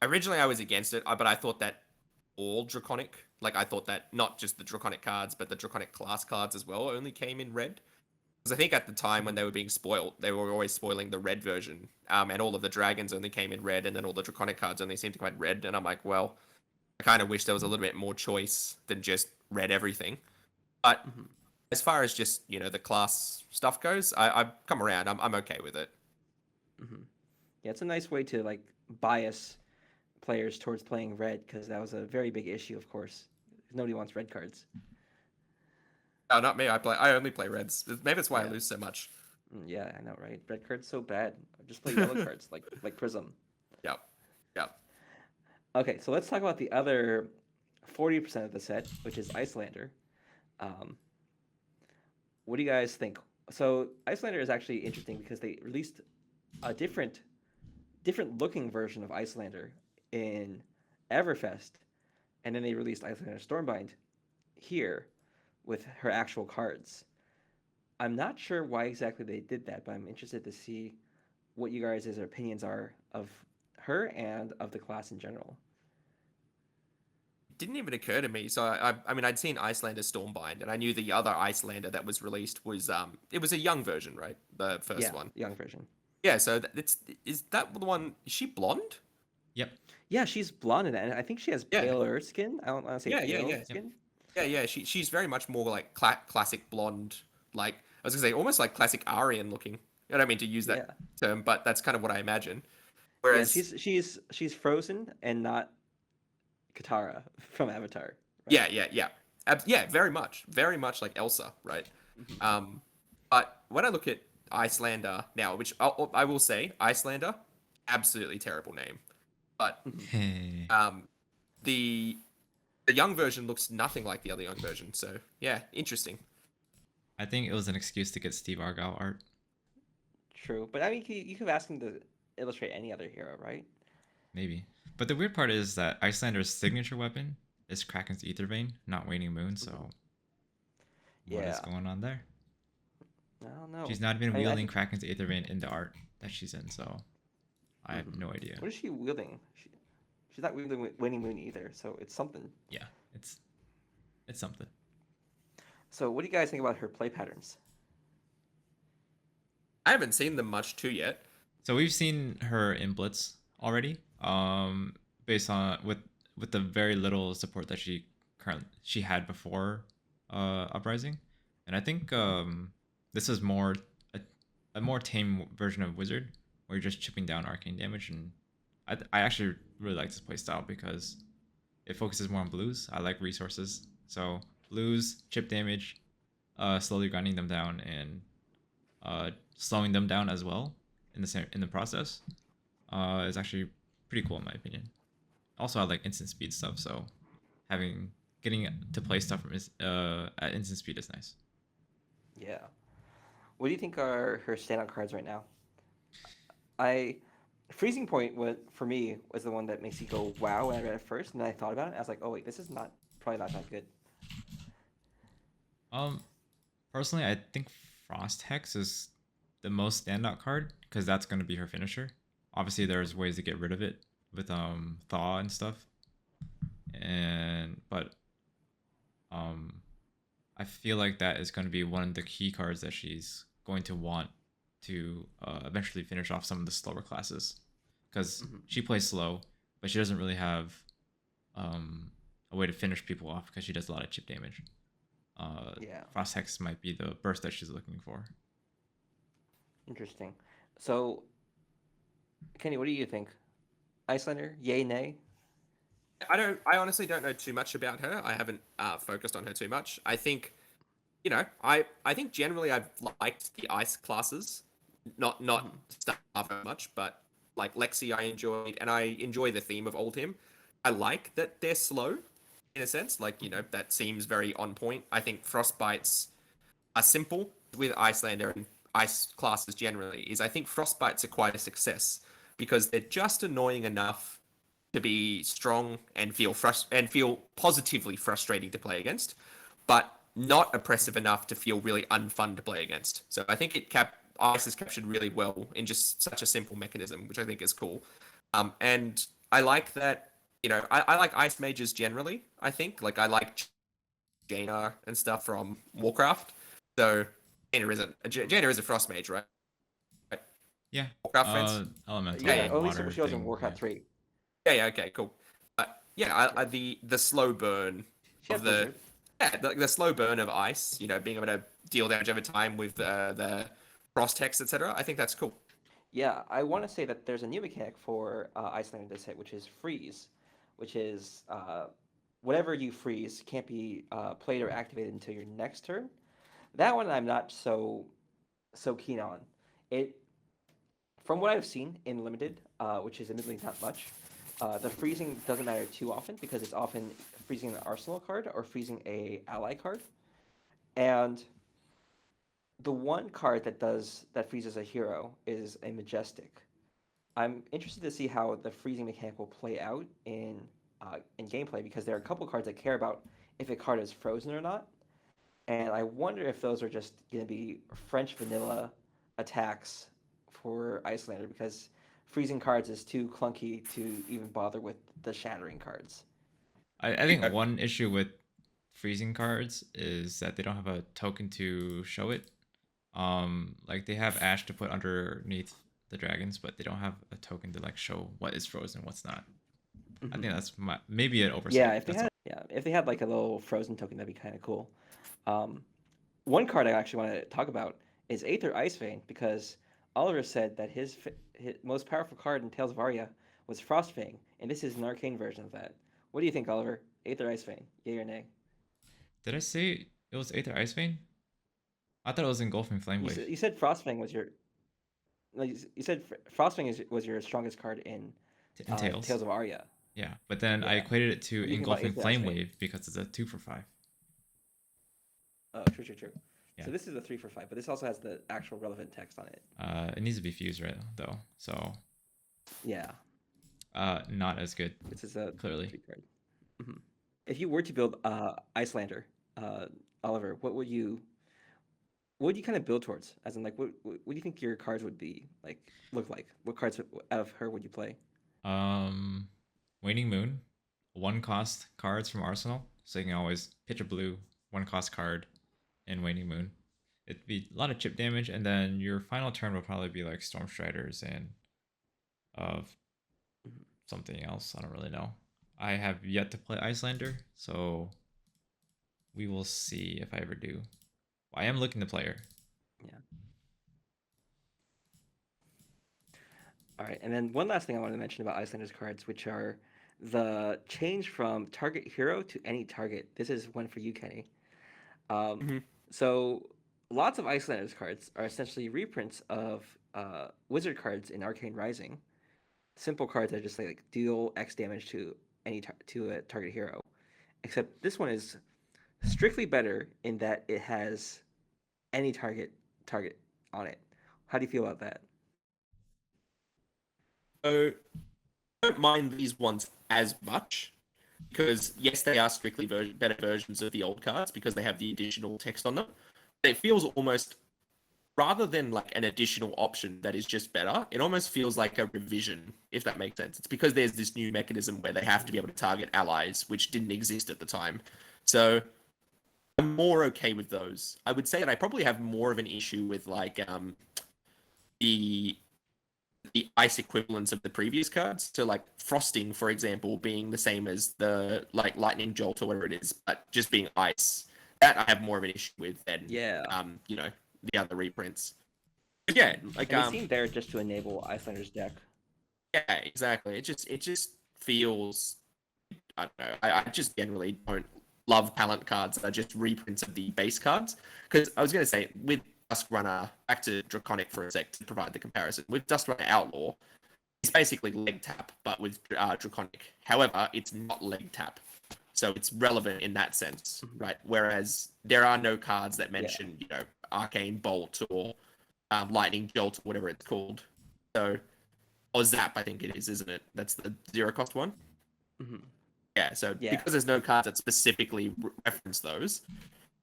Originally, I was against it, but I thought that all Draconic, like I thought that not just the Draconic cards, but the Draconic class cards as well, only came in red. Because I think at the time when they were being spoiled, they were always spoiling the red version, and all of the dragons only came in red, and then all the Draconic cards only seemed to come in red. And I'm like, well, I kind of wish there was a little bit more choice than just red everything. But mhm, as far as just the class stuff goes, I've come around. I'm okay with it. mhm. Yeah, it's a nice way to like bias players towards playing red because that was a very big issue, of course. Nobody wants red cards. No, not me. I only play reds. Maybe that's why I Yeah, lose so much. yeah, I know, right? Red cards so bad. Just play yellow cards like Prism. Yep. Yep. Okay, so let's talk about the other 40% of the set, which is Iyslander. Um, what do you guys think? So Iyslander is actually interesting because they released a different looking version of Iyslander in Everfest, and then they released Iyslander Stormbind here with her actual cards. I'm not sure why exactly they did that, but I'm interested to see what you guys' opinions are of her and of the class in general. Didn't even occur to me. So I mean, I'd seen Iyslander Stormbind, and I knew the other Iyslander that was released was it was a young version, right? The first Yeah, one. young version. Yeah. So it's is that the one? Is she blonde? Yep. Yeah, she's blonde in that, and I think she has Yeah. paler skin. I don't want to say pale Yeah. Yep. skin. Yeah. She's very much more like classic blonde. Like I was gonna say, almost like classic Aryan looking. I don't mean to use that Yeah, term, but that's kind of what I imagine. yeah, Whereas, she's frozen and not Katara from Avatar, right? yeah. Yeah, very much like Elsa, right? Hmm. But when I look at Iyslander now, which I will say, Iyslander, absolutely terrible name. But Hmm. Hey. the the young version looks nothing like the other young version. So yeah, interesting. I think it was an excuse to get Steve Argyle art. True, but I mean, you could ask him to illustrate any other hero, right? Maybe. But the weird part is that Icelander's signature weapon is Kraken's Ether Vein, not Waning Moon. Mhm. So what is Yeah, going on there? I don't know. She's not even I mean, I wielding think. Kraken's Aether Vein in the art that she's in, so I have Mhm. no idea. What is she wielding? She's not wielding Winning Moon either, so it's something. Yeah, it's something. So, what do you guys think about her play patterns? I haven't seen them much too yet. So we've seen her in Blitz already, based on with the very little support that she had before Uprising, and I think this is more a more tame version of Wizard, where you're just chipping down arcane damage, and I actually really like this playstyle because it focuses more on blues. I like resources, so blues chip damage, slowly grinding them down and slowing them down as well in the process is actually pretty cool in my opinion. Also, I like instant speed stuff, so getting to play stuff from at instant speed is nice. Yeah. What do you think are her standout cards right now? I Freezing Point for me was the one that makes you go wow when I read it first, and then I thought about it. I was like, oh wait, this is not probably not that good. Um, Personally, I think Frost Hex is the most standout card because that's going to be her finisher. Obviously, there's ways to get rid of it with Thaw and stuff, and but um I feel like that is going to be one of the key cards that she's going to want to eventually finish off some of the slower classes because Mhm. she plays slow, but she doesn't really have a way to finish people off because she does a lot of chip damage. Yeah, Frost Hex might be the burst that she's looking for. interesting. So, Kenny, what do you think? Iyslander, yay, nay? I honestly don't know too much about her. I haven't focused on her too much. I think, I think generally I've liked the ice classes, not Mhm. Starve very much, but like Lexi I enjoyed, and I enjoy the theme of Oldhim. I like that they're slow, in a sense. Like, that seems very on point. I think Frostbites are simple with Iyslander and ice classes generally. Is I think Frostbites are quite a success because they're just annoying enough to be strong and feel positively frustrating to play against, but not oppressive enough to feel really unfun to play against. So I think Ice is captured really well in just such a simple mechanism, which I think is cool. And I like that. I like ice mages generally. I think like I like Jaina and stuff from Warcraft. So Jaina is a frost mage, right? Yeah, Warcraft friends. elemental Yeah, Yeah, yeah. or at least water she was in thing. Yeah. Warcraft 3. Yeah, okay, cool. Yeah, Yeah. the slow burn She of had Blizzard. the slow burn of ice, being able to deal damage over time with the frost hex, etc. I think that's cool. Yeah, I want to say that there's a new mechanic for Iyslander this hit, which is freeze, which is whatever you freeze can't be played or activated until your next turn. That one I'm not so keen on. It From what I've seen in limited, which is admittedly not much, the freezing doesn't matter too often because it's often freezing an arsenal card or freezing a ally card. And the one card that freezes a hero is a majestic. I'm interested to see how the freezing mechanic will play out in gameplay because there are a couple cards that care about if a card is frozen or not, and I wonder if those are just going to be French vanilla attacks for Iyslander because freezing cards is too clunky to even bother with the shattering cards. I think Okay. one issue with freezing cards is that they don't have a token to show it. Like they have Ash to put underneath the dragons, but they don't have a token to like show what is frozen, what's not. I Mhm. think that's maybe an Yeah, oversight. That's all. if they had like a little frozen token, that'd be kind of cool. Um, One card I actually want to talk about is Aether Icevane because Oliver said that his most powerful card in Tales of Aria was Frostfang, and this is an arcane version of that. What do you think, Oliver? Aether Icevane, yay or nay? Did I say it was Aether Ice Vein? I thought it was Engulfing Flame Wave. You said Frostfang was your no, you said Frostfang was your strongest card in In Tails. Tales of Aria. Yeah, but then I Yeah. equated it to What do you think about Engulfing Aether Flame Icevane? Wave because it's a 2 for 5. Oh, true. Yeah. So this is a 3 for 5, but this also has the actual relevant text on it. It needs to be fused, right? Though, so Yeah, not as good. this is a Clearly. 3 card. Mhm. If you were to build Iyslander, Oliver, what would you kind of build towards? As in, like, what do you think your cards would be like? Look like? What cards out of her would you play? Waning Moon, 1 cost cards from Arsenal, so you can always pitch a blue 1 cost card in Waning Moon. It'd be a lot of chip damage, and then your final turn will probably be like Storm Striders and of Mhm. something else. I don't really know. I have yet to play Iyslander, so we will see if I ever do. I am looking to play her. Yeah. All right, and then one last thing I want to mention about Icelander's cards, which are the change from target hero to any target. This is one for you, Kenny. Um, Mhm. so lots of Icelander's cards are essentially reprints of wizard cards in Arcane Rising. Simple cards that just say like deal X damage to to a target hero. Except this one is strictly better in that it has any target on it. How do you feel about that? So I don't mind these ones as much because yes, they are strictly better versions of the old cards because they have the additional text on them. But it feels almost rather than like an additional option that is just better, it almost feels like a revision, if that makes sense. It's because there's this new mechanism where they have to be able to target allies, which didn't exist at the time. So I'm more okay with those. I would say that I probably have more of an issue with like the ice equivalents of the previous cards. So like frosting, for example, being the same as the like lightning jolt or whatever it is, but just being ice. That I have more of an issue with than Yeah. the other reprints. But yeah, like And they seem there just to enable Icelander's deck. yeah, exactly. It just feels I don't know. I just generally don't love talent cards that are just reprints of the base cards. Because I was gonna say with Dusk Runner, back to Draconic for a sec to provide the comparison. With Dusk Runner Outlaw, it's basically leg tap, but with Draconic. However, it's not leg tap. So it's relevant in that sense, Mhm. right? Whereas there are no cards that Yeah. mention, Arcane Bolt or Lightning Jolt or whatever it's called. So, or Zap, I think it is, isn't it? That's the 0 cost one. Mhm. Yeah, so Yeah. because there's no cards that specifically reference those,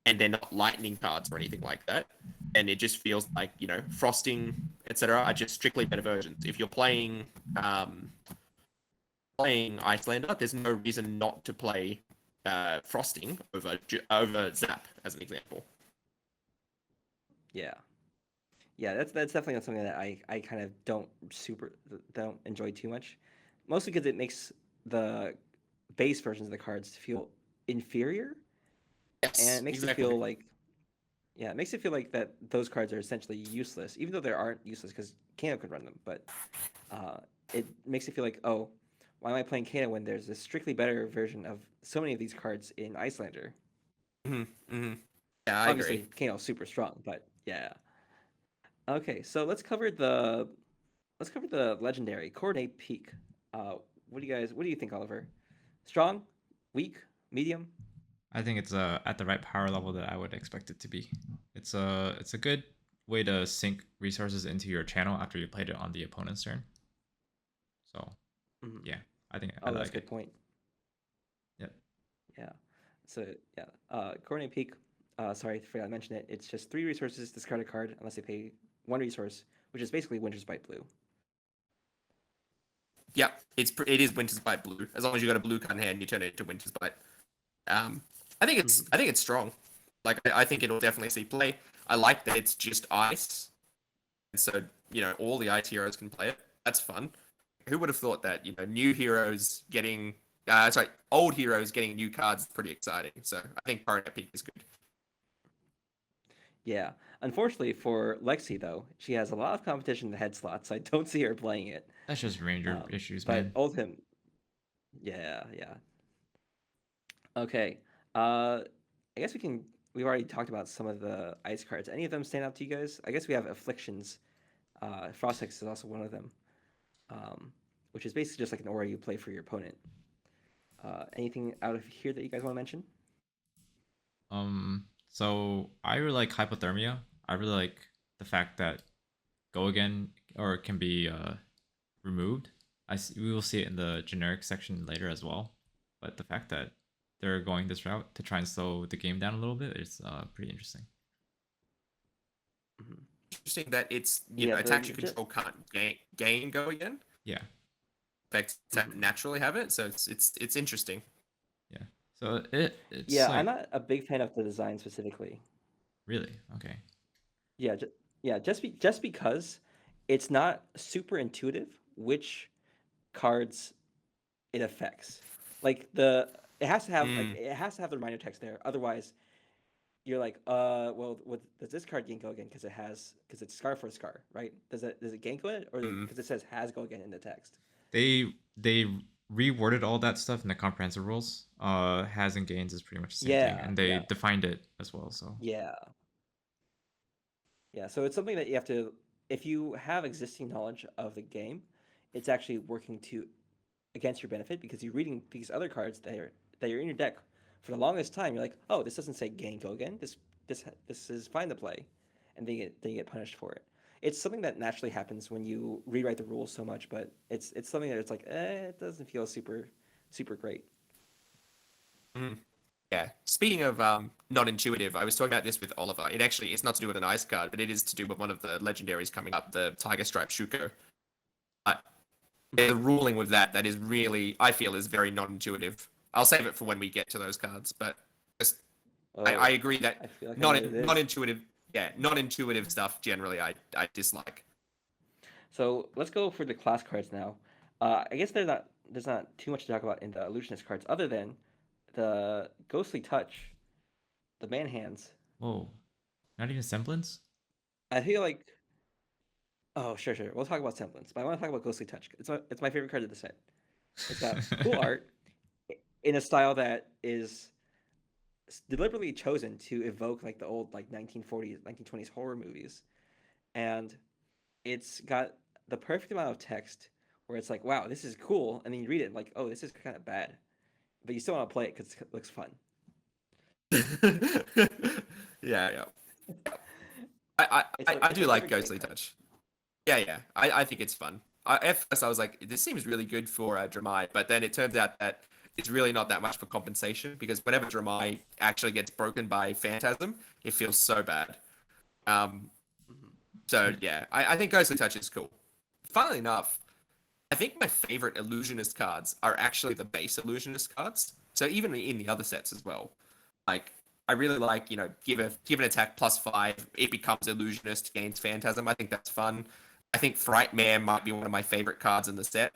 and they're not lightning cards or anything like that, and it just feels like, frosting, etc. are just strictly better versions. If you're um playing Iyslander, there's no reason not to play frosting over Zap as an example. Yeah. Yeah, that's definitely not something that I kind of don't enjoy too much. Mostly because it makes the base versions of the cards feel inferior, and it Yes, makes it exactly. feel like yeah, it makes it feel like that those cards are essentially useless, even though they aren't useless because Kano could run them. But uh, it makes it feel like, oh, why am I playing Kano when there's a strictly better version of so many of these cards in Iyslander? Hmm. Hmm. Yeah, I agree. Obviously, Kano's super strong, but yeah. Okay, so let's cover the legendary coordinate peak. Uh, what do you think, Oliver? Strong, weak, medium? I think it's at the right power level that I would expect it to be. It's a good way to sink resources into your channel after you played it on the opponent's turn. So Mhm. yeah, I Oh, that's a like good it. point. Yep. Yeah. So yeah, coordinate peak. Sorry, forgot to mention it. It's just 3 resources, discard a card unless they pay 1 resource, which is basically Winter's Bite Blue. Yeah, it is Winter's Bite blue. As long as you got a blue card in hand, you turn it into Winter's Bite. Um, Mhm. I think it's strong. Like I think it'll definitely see play. I like that it's just ice, and so all the ice heroes can play it. That's fun. Who would have thought that new heroes getting old heroes getting new cards is pretty exciting. So I think current epic is good. Yeah. Unfortunately for Lexi, though, she has a lot of competition in the head slot, so I don't see her playing it. That's just Ranger issues, But man. Oldhim, yeah, yeah. Okay. Uh, I guess we've already talked about some of the ice cards. Any of them stand out to you guys? I guess we have Afflictions. Frost is also one of them, which is basically just like an aura you play for your opponent. Anything out of here that you guys want to mention? So I really like hypothermia. I really like the fact that go again or can be removed. We will see it in the generic section later as well. But the fact that they're going this route to try and slow the game down a little bit is pretty interesting. Mhm. Interesting that it's Yeah, attacks you control can't gain go again. Yeah, Effects that naturally have it, so it's interesting. yeah. So it's yeah, I'm like not a big fan of the design specifically. really okay. Yeah, just because it's not super intuitive which cards it affects. Like it has to have Mm, the reminder text there. Otherwise, you're like, well, what does this card gain go again? Because it's scar for scar, right? Does it gain go again, or mm. because it says has go again in the text? They reworded all that stuff in the comprehensive rules. Has and gains is pretty much the same thing, Yeah, and they yeah, defined it as well. So yeah, yeah. So it's something that you have to, if you have existing knowledge of the game, it's actually working to against your benefit because you're reading these other cards that are in your deck for the longest time. You're like, oh, this doesn't say gain go again. This is fine to play, and they get punished for it. It's something that naturally happens when you rewrite the rules so much, but it's something that it's like, it doesn't feel super great. Mm. Yeah. Speaking of non-intuitive, I was talking about this with Oliver. It's not to do with an ice card, but it is to do with one of the legendaries coming up, the Tiger Stripe Shuko. Uh, the ruling with that is really, I feel, is very non-intuitive. I'll save it for when we get to those cards, but just, I Oh, agree that I feel like I know what it is. non-intuitive, yeah, non-intuitive stuff generally I dislike. So let's go for the class cards now. I guess there's not too much to talk about in the illusionist cards other than the ghostly touch, the man hands. whoa, not even semblance. I feel like oh sure we'll talk about semblance, but I want to talk about ghostly touch. It's my favorite card of the set. It's got cool art in a style that is deliberately chosen to evoke like the old like 1940s 1920s horror movies, and it's got the perfect amount of text where it's like wow this is cool, and then you read it and like oh this is kind of bad, but you still want to play it because it looks fun. Yeah, yeah. I, I It's do my like favorite game Ghostly card. Touch. Yeah. I think it's fun. At first, I was like, this seems really good for Dromai, but then it turns out that it's really not that much for compensation because whenever Dromai actually gets broken by Phantasm, it feels so bad. Um, Mhm. so yeah, I think Ghostly Touch is cool. Funnily enough, I think my favorite Illusionist cards are actually the base Illusionist cards. So even in the other sets as well. Like I really like, give an attack +5, it becomes Illusionist, gains Phantasm. I think that's fun. I think Frightmare might be one of my favorite cards in the set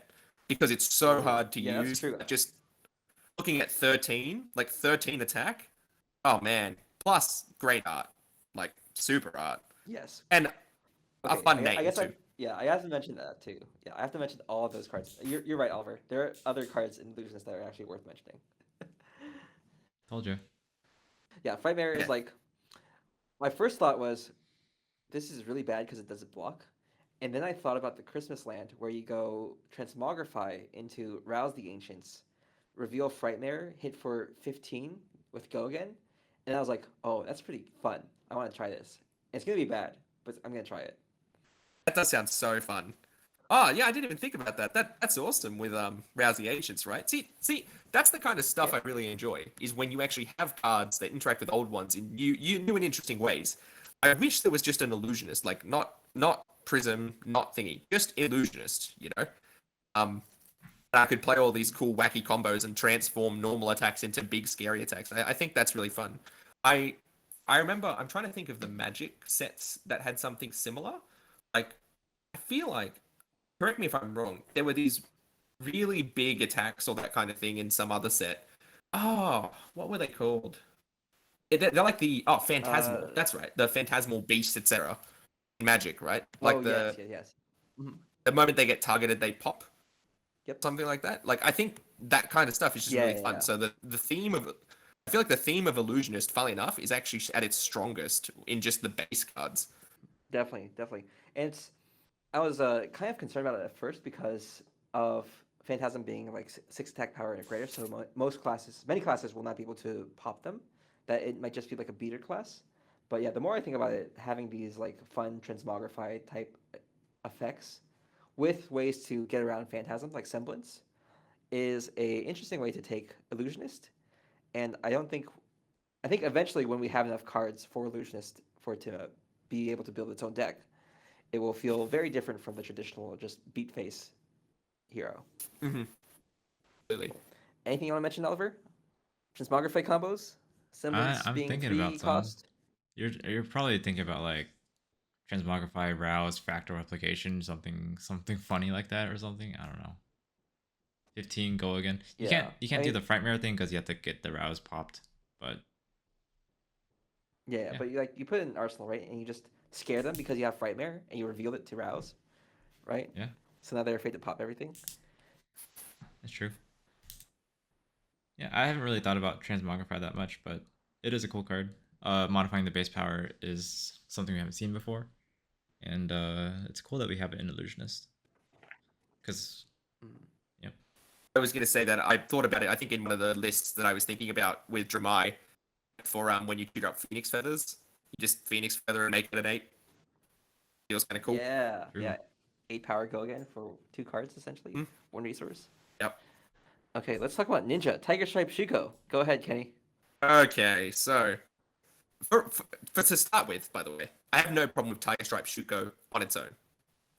because it's so Oh hard to yeah, that's use. true. Just looking at 13, like 13 attack. Oh man. Plus great art. Like super art. Yes. And a Okay, fun I name guess too. I have to mention that too. Yeah, I have to mention all of those cards. You're right, Oliver. There are other cards in Illusionist that are actually worth mentioning. Told you. Yeah, Frightmare is Yeah. like my first thought was this is really bad because it doesn't block. And then I thought about the Christmas land where you go transmogrify into Rouse the Ancients, reveal Frightmare, hit for 15 with Go again. And I was like, oh, that's pretty fun. I want to try this. It's going to be bad, but I'm going to try it. That does sound so fun. Oh yeah, I didn't even think about that. That's awesome with Rouse the Ancients, right? See, that's the kind of stuff Yeah. I really enjoy. Is when you actually have cards that interact with old ones in new and interesting ways. I wish there was just an illusionist, like not Prism, not thingy, just illusionist. Um, and I could play all these cool wacky combos and transform normal attacks into big scary attacks. I think that's really fun. I I remember I'm trying to think of the Magic sets that had something similar. Like I feel like correct me if I'm wrong, there were these really big attacks or that kind of thing in some other set. Oh, what were they called? They're like Phantasmal. Uh, That's right, the Phantasmal Beast, etc. Magic, right? oh, Like yes. Mhm. the moment they get targeted, they pop, Yep. something like that. Like I think that kind of stuff is just really fun. Yeah. So the theme of I feel like the theme of Illusionist, funnily enough, is actually at its strongest in just the base cards. Definitely. And I was kind of concerned about it at first because of Phantasm being like six attack power and greater, so many classes will not be able to pop them that it might just be like a beater class. But yeah, the more I think about it, having these like fun transmogrify type effects with ways to get around phantasms like semblance is a interesting way to take illusionist. And I think eventually when we have enough cards for illusionist for it to be able to build its own deck, it will feel very different from the traditional just beat face hero. Mm-hmm. Really. Anything you want to mention, Oliver? Transmogrify combos, semblance I'm being thinking about 3 some. cost. You're probably thinking about like transmogrify, rouse, factor replication, something funny like that or something. I don't know. 15 go again. Yeah, You I can't do mean, the frightmare thing because you have to get the rouse popped. But yeah, yeah, but you put it in arsenal, right? And you just scare them because you have frightmare and you reveal it to rouse, right? yeah, So now they're afraid to pop everything. that's true. Yeah, I haven't really thought about transmogrify that much, but it is a cool card. Modifying the base power is something we haven't seen before, and it's cool that we have it in illusionist. Because, Mm. yep. I was going to say that I thought about it. I think in one of the lists that I was thinking about with Dromai for when you trigger up Phoenix Feathers, you just Phoenix Feather and make it an 8. Feels kind of cool. Yeah, True. yeah. 8 power go again for 2 cards essentially, Mm. 1 resource. Yep. Okay, let's talk about Ninja Tiger Stripe Shuko. Go ahead, Kenny. Okay, so for to start with, by the way, I have no problem with Tiger Stripe Shuko on its own.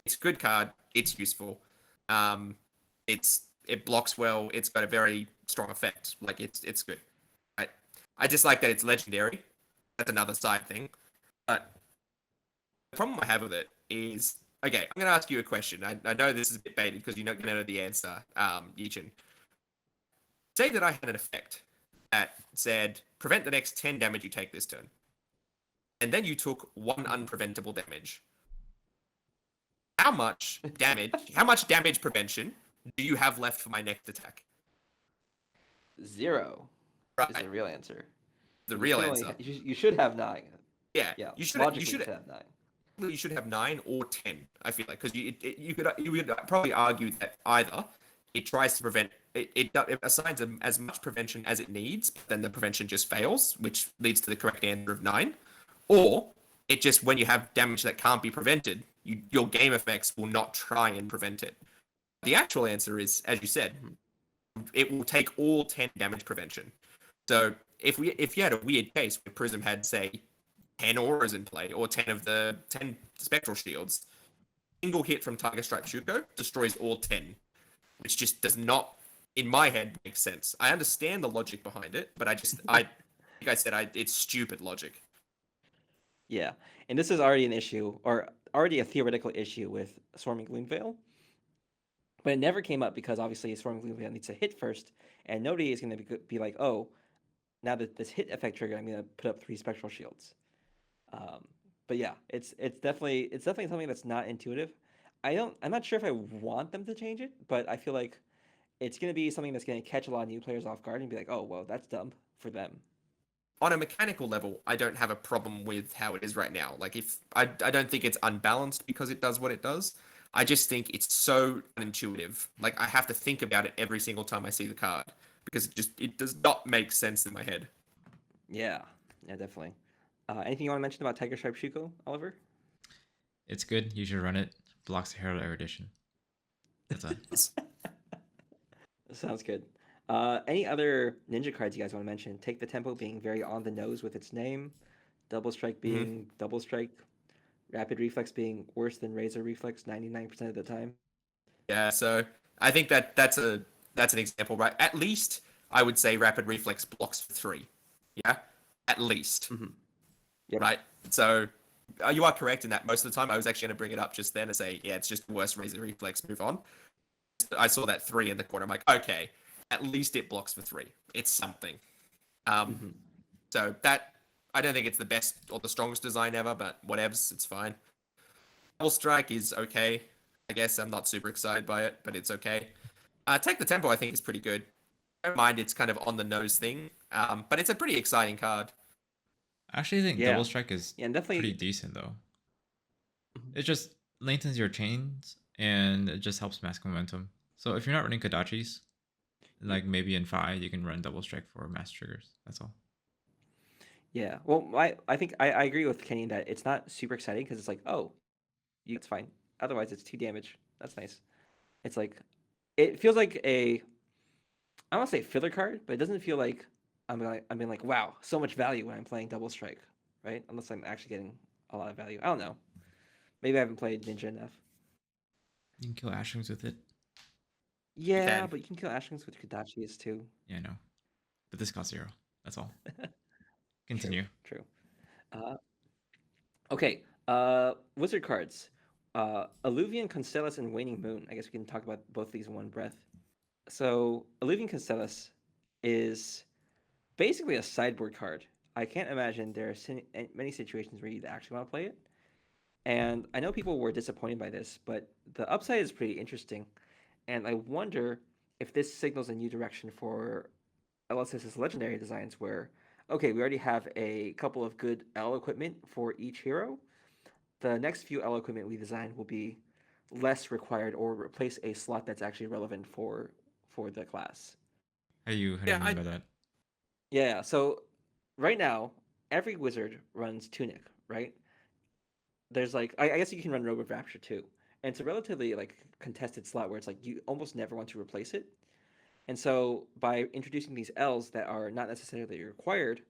It's a good card. It's useful. Um, it blocks well. It's got a very strong effect. Like it's good. I just like that it's legendary. That's another side thing. But the problem I have with it is, okay, I'm going to ask you a question. I know this is a bit baited because you're not going to know the answer, Yichin. Say that I had an effect that said, prevent the next 10 damage you take this turn. And then you took 1 unpreventable damage. How much damage prevention do you have left for my next attack? 0 is Right. the real answer. The You real should only answer. you should have 9. Yeah. Yeah, You should logically have 9. you should have 9 or 10. I feel like because you could probably argue that either it tries to prevent it assigns as much prevention as it needs, but then the prevention just fails, which leads to the correct answer of 9, or it just when you have damage that can't be prevented, your game effects will not try and prevent it. The actual answer is, as you said, it will take all 10 damage prevention. So if you had a weird case where Prism had say 10 auras in play, or 10 of the 10 spectral shields, single hit from Tiger Stripe Shuko destroys all 10, which just does not, in my head, make sense. I understand the logic behind it, but like I said, it's stupid logic. Yeah, and this is already an issue, or already a theoretical issue with Swarming Gloomveil. But it never came up because obviously Swarming Gloomveil needs to hit first, and nobody is going to be like, oh, now that this hit effect trigger, I'm going to put up 3 spectral shields. But yeah, it's definitely something that's not intuitive. I'm not sure if I want them to change it, but I feel like it's going to be something that's going to catch a lot of new players off guard and be like, oh, well, that's dumb for them. On a mechanical level, I don't have a problem with how it is right now. Like if I don't think it's unbalanced because it does what it does. I just think it's so unintuitive. Like I have to think about it every single time I see the card because it does not make sense in my head. Yeah, definitely. Anything you want to mention about Tiger Stripe Shuko, Oliver? It's good. You should run it. Blocks Herald Erudition. That's it. Sounds good. Any other ninja cards you guys want to mention? Take the Tempo being very on the nose with its name, Double Strike being Double Strike, Rapid Reflex being worse than Razor Reflex 99% of the time. Yeah, so I think that's an example, right? At least I would say Rapid Reflex blocks for 3. Yeah, at least. Mm-hmm. Yep. Right. So you are correct in that most of the time. I was actually going to bring it up just then and say, yeah, it's just worse Razor Reflex. Move on. I saw that 3 in the corner. I'm like, okay, at least it blocks for 3. It's something. So that I don't think it's the best or the strongest design ever, but whatevs, it's fine. Double Strike is okay. I guess I'm not super excited by it, but it's okay. Take the Tempo, I think, is pretty good. I don't mind it's kind of on the nose thing, but it's a pretty exciting card. I actually think Double Strike is definitely pretty decent though. It just lengthens your chains and it just helps mask momentum. So if you're not running Kodachis, like maybe in 5 you can run Double Strike for mass triggers. That's all. Yeah. Well, I think I agree with Kenny that it's not super exciting because it's like, oh, you it's fine. Otherwise, it's 2 damage. That's nice. It's like it feels like a I don't want to say filler card, but it doesn't feel like I'm being like, wow, so much value when I'm playing double strike, right? Unless I'm actually getting a lot of value. I don't know. Maybe I haven't played Ninja enough. You can kill Ashlings with it. Yeah, can. but you can kill Ashlings with Kodachis too. Yeah, I know. But this costs 0. That's all. True, Continue. true. Uh, okay, wizard cards. Alluvian, Constellus, and Waning Moon. I guess we can talk about both these in one breath. So, Alluvian Constellus is basically a sideboard card. I can't imagine there are many situations where you'd actually want to play it. And I know people were disappointed by this, but the upside is pretty interesting. And I wonder if this signals a new direction for LSS's legendary designs where, okay, we already have a couple of good L equipment for each hero. The next few L equipment we design will be less required or replace a slot that's actually relevant for the class. How do you Yeah, mean by that? Yeah, so right now, every wizard runs Tunic, right? There's like I guess you can run Robe of Rapture too. And it's a relatively like contested slot where it's like you almost never want to replace it. And so by introducing these L's that are not necessarily required,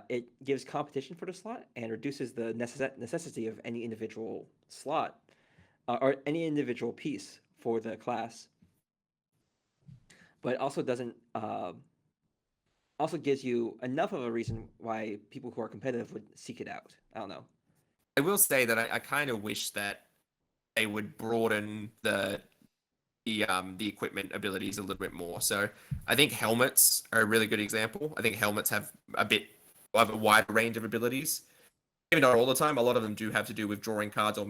it gives competition for the slot and reduces the necessity of any individual slot or any individual piece for the class. But also doesn't also gives you enough of a reason why people who are competitive would seek it out. I don't know. I will say that I kind of wish that they would broaden the equipment abilities a little bit more. So I think helmets are a really good example. I think helmets have a wider range of abilities. Maybe not all the time. A lot of them do have to do with drawing cards or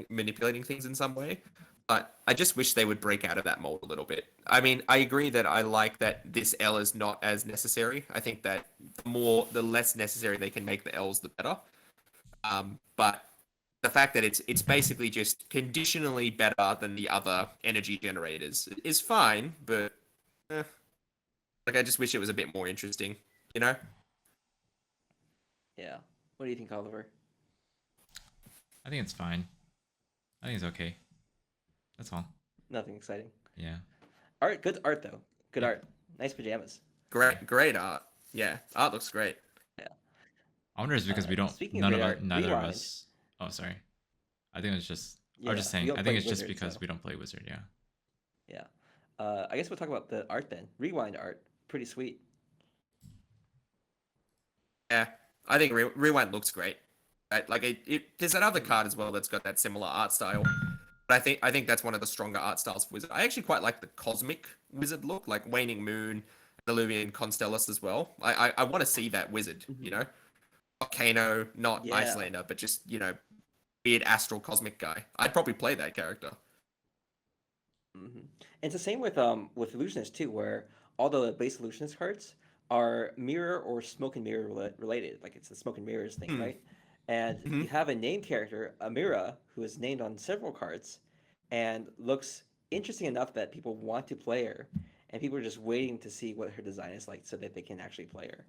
manipulating things in some way. But I just wish they would break out of that mold a little bit. I mean, I agree that I like that this L is not as necessary. I think that the less necessary they can make the L's, the better. But the fact that it's basically just conditionally better than the other energy generators is fine, but like I just wish it was a bit more interesting, you know? Yeah. What do you think, Oliver? I think it's fine. I think it's okay. That's all. Nothing exciting. Yeah. Art, good art though. Good Yeah. art. Nice pajamas. Great art. Yeah, art looks great. Yeah. I wonder if it's because we don't. Speaking of great art, Neither of Rewind. us. Oh, sorry. I think it's just. I Yeah, was just we saying. don't I play think it's just Wizard, because so we don't play Wizard. Yeah. yeah. I guess we'll talk about the art then. Rewind art, pretty sweet. Yeah, I think Rewind looks great. Right? Like there's that other card as well that's got that similar art style. But I think that's one of the stronger art styles for Wizard. I actually quite like the Cosmic Wizard look, like Waning Moon, Illuvian Constellus as well. I want to see that Wizard, you know? Not Kano, not Yeah. Iyslander, but just, weird astral cosmic guy. I'd probably play that character. Mm-hmm. And it's the same with Illusionist too, where all the base Illusionist cards are mirror or smoke and mirror related. Like it's the smoke and mirrors thing, Hmm. right? And hmm you have a named character, Amira, who is named on several cards, and looks interesting enough that people want to play her, and people are just waiting to see what her design is like so that they can actually play her.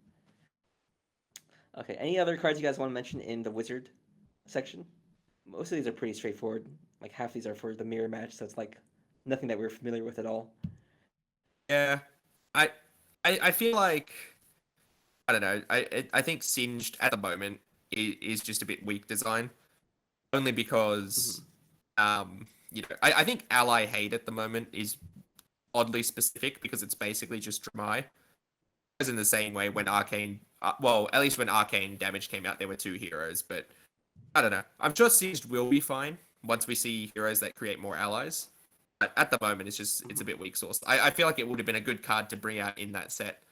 Okay, any other cards you guys want to mention in the wizard section? Most of these are pretty straightforward. Like half these are for the mirror match, so it's like nothing that we're familiar with at all. Yeah. I, I feel like, I don't know. I think Singed at the moment is just a bit weak design. Only because, Mm-hmm. I think Ally Hate at the moment is oddly specific because it's basically just Dromai. As in the same way when Arcane, well, at least when Arcane Damage came out, there were two heroes, but I don't know. I'm sure Singed will be fine once we see heroes that create more allies. But at the moment, it's a bit weak sourced. I feel like it would have been a good card to bring out in that set,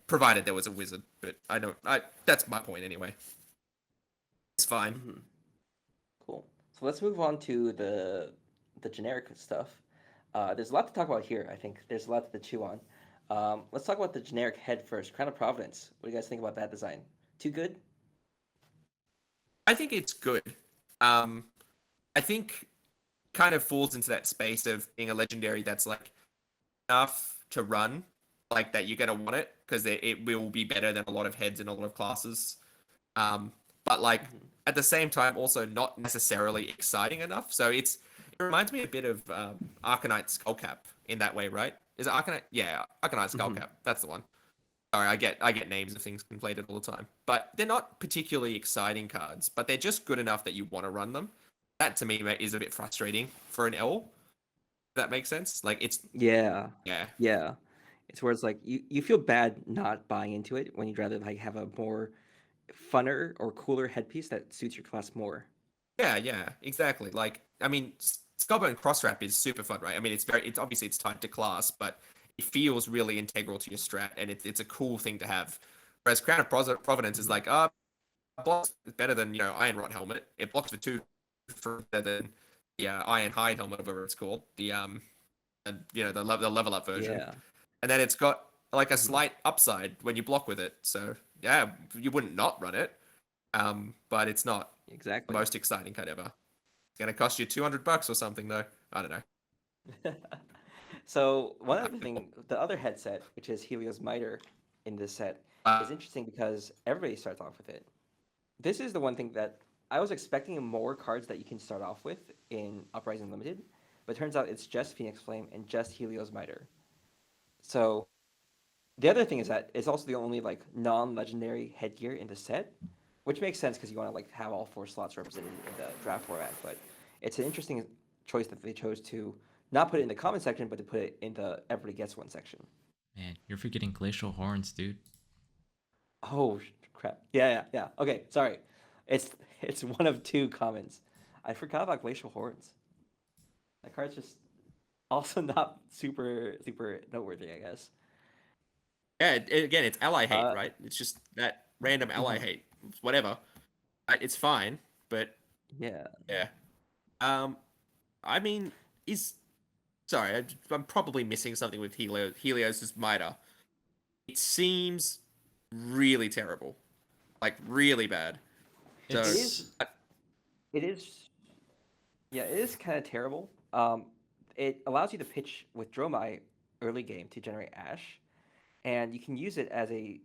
provided there was a wizard. But I don't. That's my point anyway. It's fine. Mm-hmm. Cool. So let's move on to the generic stuff. There's a lot to talk about here. I think there's a lot to chew on. Let's talk about the generic head first. Crown of Providence. What do you guys think about that design? Too good? I think it's good. Um, I think kind of falls into that space of being a legendary that's like enough to run, like that you're gonna want it because it will be better than a lot of heads in a lot of classes. But like at the same time, also not necessarily exciting enough. So it reminds me a bit of Arcanite Skullcap in that way, right? Is it Arcanite? Yeah, Arcanite Skullcap. That's the one. Sorry, I get names of things conflated all the time. But they're not particularly exciting cards, but they're just good enough that you want to run them. That to me is a bit frustrating for an L. If that makes sense. Like it's Yeah, yeah. yeah. It's where it's like you feel bad not buying into it when you'd rather like have a more funner or cooler headpiece that suits your class more. Yeah, exactly. Like, I mean, Skullbone Crosswrap is super fun, right? I mean, it's obviously it's tied to class, but it feels really integral to your strat, and it's a cool thing to have. Whereas Crown of Providence is like, blocks better than Iron Rod Helmet. It blocks for 2 for better than the Iron Hide Helmet, whatever it's called. The and the level up version, Yeah. and then it's got like a Mhm. slight upside when you block with it. So yeah, you wouldn't not run it. But it's not the Exactly. most exciting card ever. It's gonna cost you $200 or something though. I don't know. So one other thing, the other headset, which is Helios Miter in this set, Uh, is interesting because everybody starts off with it. This is the one thing that I was expecting more cards that you can start off with in Uprising Limited, but it turns out it's just Phoenix Flame and just Helios Miter. So the other thing is that it's also the only like non-legendary headgear in the set, which makes sense because you want to like have all 4 slots represented in the draft format. But it's an interesting choice that they chose to not put it in the common section, but to put it in the everybody gets one section. Man, you're forgetting glacial horns, dude. Oh crap! Yeah. Okay, sorry. It's it's one of 2 commons. I forgot about glacial horns. That card's just also not super noteworthy, I guess. yeah, again, it's ally hate, Uh, right? It's just that random ally mhm, hate, whatever. It's fine, but yeah. yeah. Um, I mean, is sorry, I'm probably missing something with Helios's Mitre. It seems really terrible, like really bad. It So, is. It's It is. Yeah, it is kind of terrible. It allows you to pitch with Dromai early game to generate Ash, and you can use it as a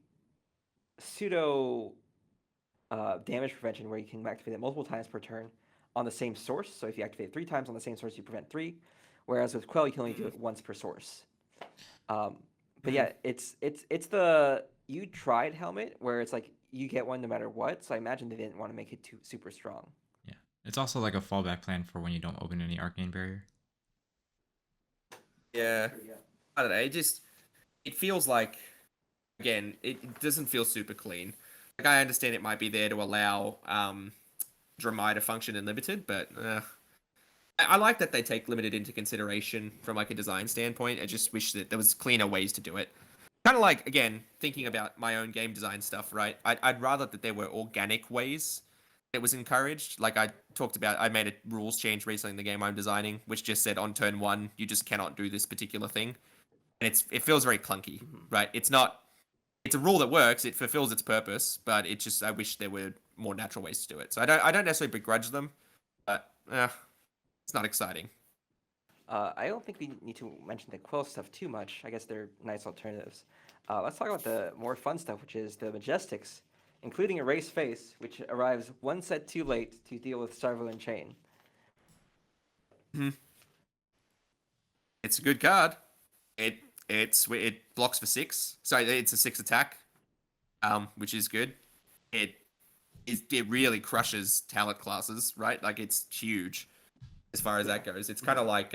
pseudo damage prevention where you can activate it multiple times per turn on the same source. So if you activate it 3 times on the same source, you prevent 3. Whereas with Quell, you can only do it once per source. Um, but mhm. yeah, it's the you tried helmet where it's like you get one no matter what. So I imagine they didn't want to make it too super strong. yeah. It's also like a fallback plan for when you don't open any arcane barrier. Yeah, Sure, yeah. I don't know. It feels like again, it doesn't feel super clean. Like I understand it might be there to allow Dromai to function in limited, but I like that they take limited into consideration from like a design standpoint. I just wish that there was cleaner ways to do it. Kind of like again thinking about my own game design stuff, right? I'd rather that there were organic ways it was encouraged. Like I talked about, I made a rules change recently in the game I'm designing, which just said on turn 1 you just cannot do this particular thing, and it feels very clunky, Mhm. right? It's not. It's a rule that works. It fulfills its purpose, but it just I wish there were more natural ways to do it. So I don't necessarily begrudge them, but it's not exciting. I don't think we need to mention the quill stuff too much. I guess they're nice alternatives. Let's talk about the more fun stuff, which is the Majestics, including Erase Face, which arrives one set too late to deal with Starvo and Chain. Mhm. It's a good card. It blocks for 6. Sorry, it's a 6 attack, which is good. It it really crushes talent classes, right? Like it's huge as far as Yeah. that goes. It's kind of like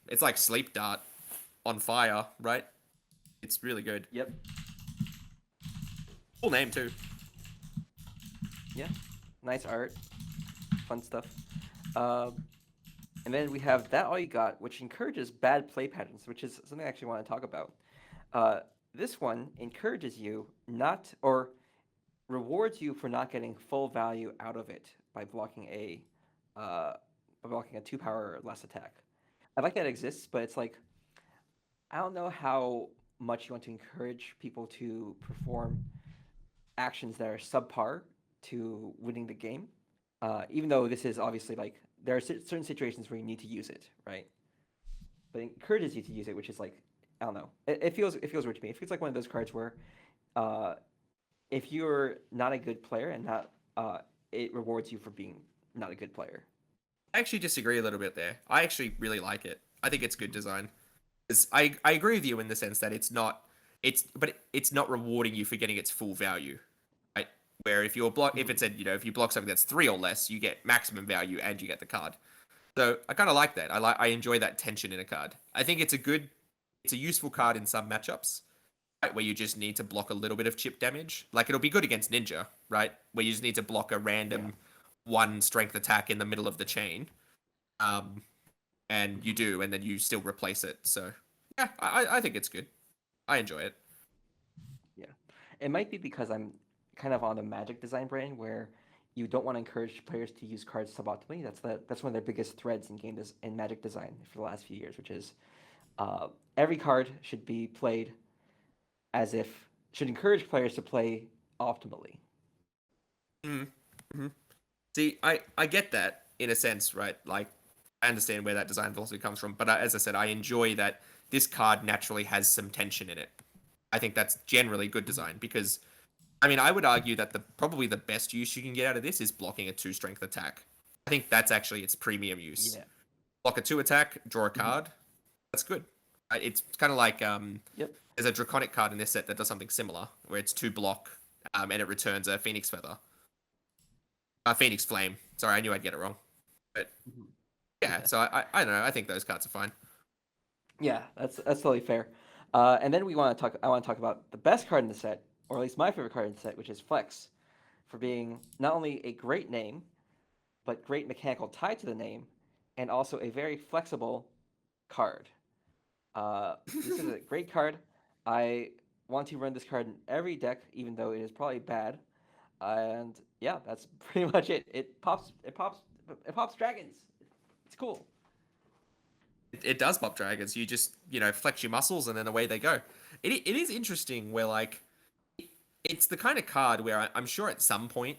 it's like Sleep Dart on fire, right? It's really good. Yep. Cool name too. Yeah. Nice art. Fun stuff. Um, and then we have That All You Got, which encourages bad play patterns, which is something I actually want to talk about. Uh, this one encourages you not, or rewards you for not getting full value out of it uh, by blocking a 2 power or less attack. I like that it exists, but it's like I don't know how much you want to encourage people to perform actions that are subpar to winning the game. Even though this is obviously like there are certain situations where you need to use it, right? But it encourages you to use it, which is like I don't know. It feels weird to me. It feels like one of those cards where, uh, if you're not a good player and not it rewards you for being not a good player. I actually disagree a little bit there. I actually really like it. I think it's good design. I agree with you in the sense that it's not rewarding you for getting its full value, right? Where if you're if it said if you block something that's 3 or less, you get maximum value and you get the card. So I kind of like that. I enjoy that tension in a card. I think it's a useful card in some matchups, right? Where you just need to block a little bit of chip damage. Like it'll be good against Ninja, right? Where you just need to block a random one strength attack in the middle of the chain. Um, and you do, and then you still replace it. So yeah, I think it's good. I enjoy it. Yeah, it might be because I'm kind of on the Magic design brain where you don't want to encourage players to use cards suboptimally. That's one of their biggest threads in Magic design for the last few years, which is uh, every card should be played as if should encourage players to play optimally. Mm-hmm. See, I get that in a sense, right? Like I understand where that design philosophy comes from, but as I said, I enjoy that this card naturally has some tension in it. I think that's generally good design because I mean, I would argue that the probably the best use you can get out of this is blocking a 2 strength attack. I think that's actually its premium use. Yeah. Block a 2 attack, draw a Mm-hmm. card. That's good. It's kind of like Yep. there's a Draconic card in this set that does something similar, where it's 2 block, and it returns a Phoenix Feather. Phoenix Flame. Sorry, I knew I'd get it wrong. But Mm-hmm. yeah, so I don't know. I think those cards are fine. Yeah, that's totally fair. And then I want to talk about the best card in the set, or at least my favorite card in the set, which is Flex, for being not only a great name, but great mechanical tie to the name, and also a very flexible card. This is a great card. I want to run this card in every deck, even though it is probably bad. And yeah, that's pretty much it. It pops dragons. It's cool. It does pop dragons. You just flex your muscles and then away they go. It is interesting where like it's the kind of card where I'm sure at some point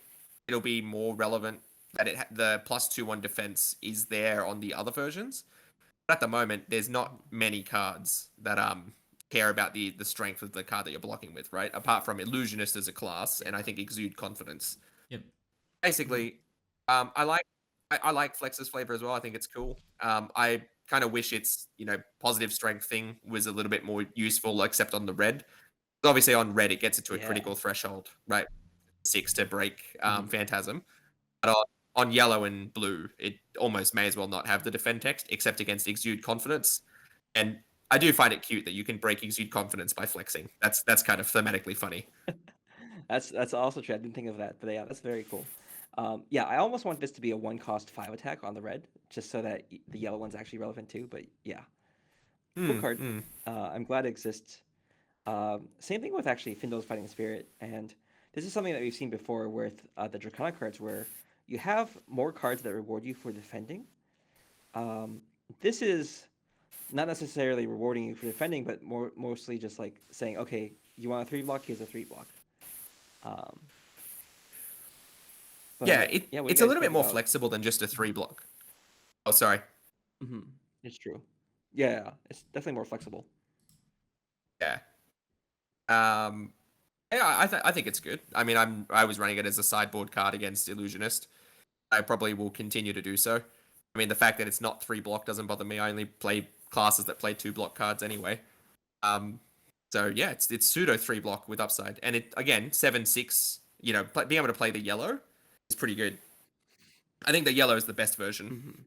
it'll be more relevant that the +2/+1 defense is there on the other versions. But at the moment, there's not many cards that care about the strength of the card that you're blocking with, right? Apart from Illusionist as a class, and I think Exude Confidence. Yep. Basically, I like Flex's flavor as well. I think it's cool. I kind of wish its positive strength thing was a little bit more useful, except on the red. Obviously, on red it gets it to a Yeah. critical threshold, right? 6 to break Mhm. Phantasm. But on yellow and blue, it almost may as well not have the defend text, except against Exude Confidence. And I do find it cute that you can break Exude Confidence by flexing. That's kind of thematically funny. That's also true. I didn't think of that, but yeah, that's very cool. Yeah, I almost want this to be a 1 cost 5 attack on the red, just so that the yellow one's actually relevant too. But yeah, cool card. Hmm. I'm glad it exists. Same thing with actually Findel's Fighting Spirit, and this is something that we've seen before with the Draconic cards, where you have more cards that reward you for defending. This is not necessarily rewarding you for defending, but mostly just like saying, okay, you want a 3 block, here's a 3 block. Um, Yeah, but yeah, what do you it's a guys little bit think more about? flexible than just a 3 block. Oh, sorry. Hmm. It's true. Yeah, it's definitely more flexible. Yeah. Um. Yeah, I think it's good. I mean, I was running it as a sideboard card against Illusionist. I probably will continue to do so. I mean, the fact that it's not 3 block doesn't bother me. I only play classes that play 2 block cards anyway. Um, so yeah, it's pseudo 3 block with upside, and it again 7/6. Being able to play the yellow is pretty good. I think the yellow is the best version. Hmm.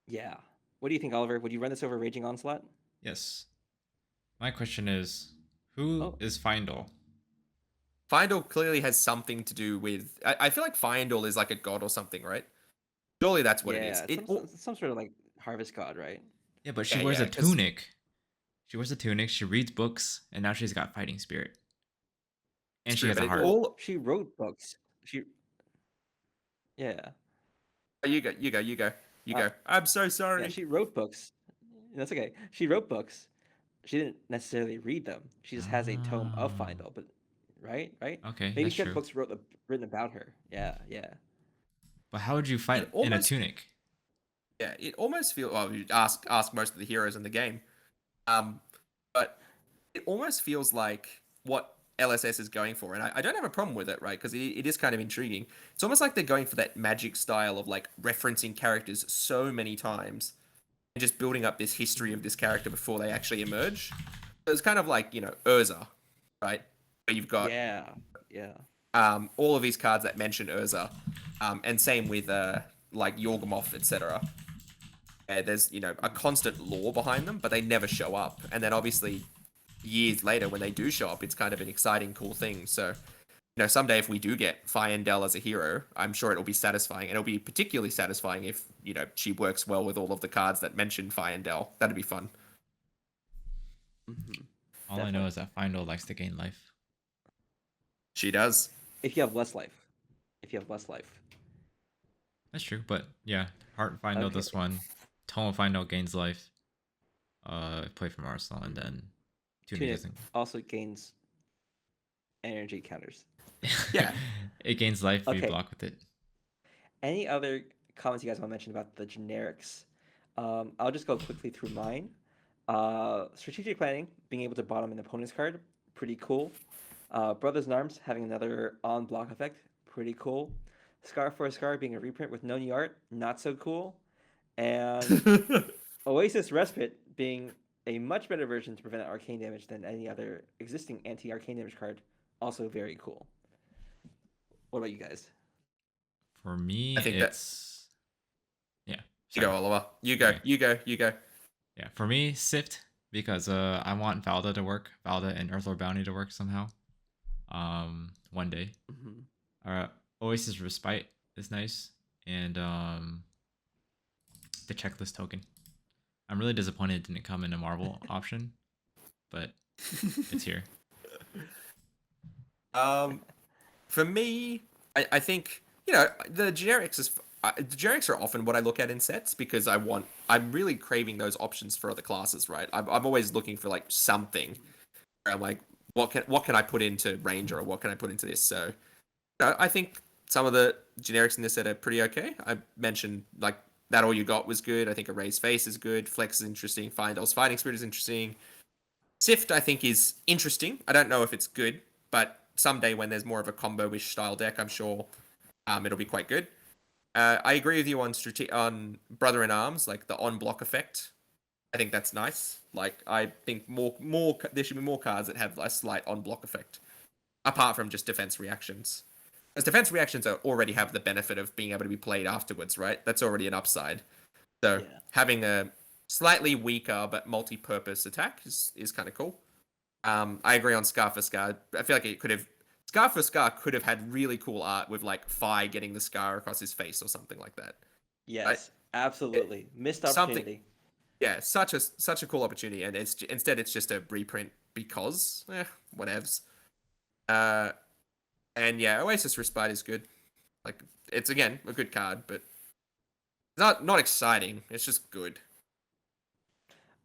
Yeah. What do you think, Oliver? Would you run this over Raging Onslaught? Yes. My question is, who Oh, is Findle? Fyendal clearly has something to do with. I feel like Fyendal is like a god or something, right? Surely that's what it is. yeah, it's some sort of like harvest god, right? Yeah, but she Yeah, wears yeah, a because tunic. She wears a tunic. She reads books, and now she's got fighting spirit, it's and she true, has but a it heart. all. She wrote books. She Yeah. You go, you go, you go, you Uh, go. I'm so yeah, sorry. she wrote books. That's okay. She wrote books. She didn't necessarily read them. She just has a tome of Oh, Findle, but right? okay, Maybe that's she had true. books written about her. Yeah, yeah. But how would you fight It in a almost, tunic? yeah, it almost feels. Well, you ask most of the heroes in the game. But it almost feels like what LSS is going for, and I don't have a problem with it, right? Because it is kind of intriguing. It's almost like they're going for that magic style of like referencing characters so many times and just building up this history of this character before they actually emerge. So it's kind of like, Urza, right? Where you've got Yeah, yeah. all of these cards that mention Urza, and same with like Yorgamoth, etc. There's a constant lore behind them, but they never show up. And then obviously years later, when they do show up, it's kind of an exciting, cool thing. So someday if we do get Fyendel as a hero, I'm sure it'll be satisfying, and it'll be particularly satisfying if she works well with all of the cards that mention Fyendel. That'd be fun. Mm-hmm. All I know is that Findle likes to gain life. She does. If you have less life. That's true, but yeah, Heart Findle Okay. this one. Tome Findle gains life. Play from Arsenal, and then Tunic doesn't. also gains energy counters. Yeah. It gains life if you Okay. block with it. Any other comments you guys want to mention about the generics? I'll just go quickly through mine. Strategic planning, being able to bottom an opponent's card, pretty cool. Brothers in Arms having another on block effect, pretty cool. Scar for a Scar being a reprint with no new art, not so cool. And Oasis Respite being a much better version to prevent arcane damage than any other existing anti-arcane damage card, also very cool. What about you guys? For me, I think it's yeah. You go, Oliver. You go. Okay. You go. You go. Yeah, for me, Sift, because I want Valda to work, Valda and Earthlord Bounty to work somehow. One day. Mm-hmm. Oasis Respite is nice, and the checklist token. I'm really disappointed it didn't come in a Marvel option, but it's here. For me, I think the generics are often what I look at in sets because I'm really craving those options for other classes, right? I'm always looking for like something where I'm like, what can I put into Ranger, or what can I put into this? So I think some of the generics in this set are pretty okay. I mentioned like That All You Got was good. I think Erased Face is good. Flex is interesting. Findel's Fighting Spirit is interesting. Sift, I think, is interesting. I don't know if it's good, but someday when there's more of a combo-ish style deck, I'm sure it'll be quite good. I agree with you on Brother in Arms, like the on-block effect. I think that's nice. Like, I think there should be more cards that have a slight on-block effect, apart from just defense reactions. As defense reactions already have the benefit of being able to be played afterwards, right? That's already an upside. So Yeah. having a slightly weaker but multi-purpose attack is kind of cool. I agree on Scar for Scar. I feel like Scar for Scar could have had really cool art with like Fi getting the scar across his face or something like that. Yes, absolutely. Missed something- opportunity. Yeah, such a cool opportunity, and instead it's just a reprint because whatevs. And yeah, Oasis Respite is good. Like, it's again a good card, but it's not exciting. It's just good.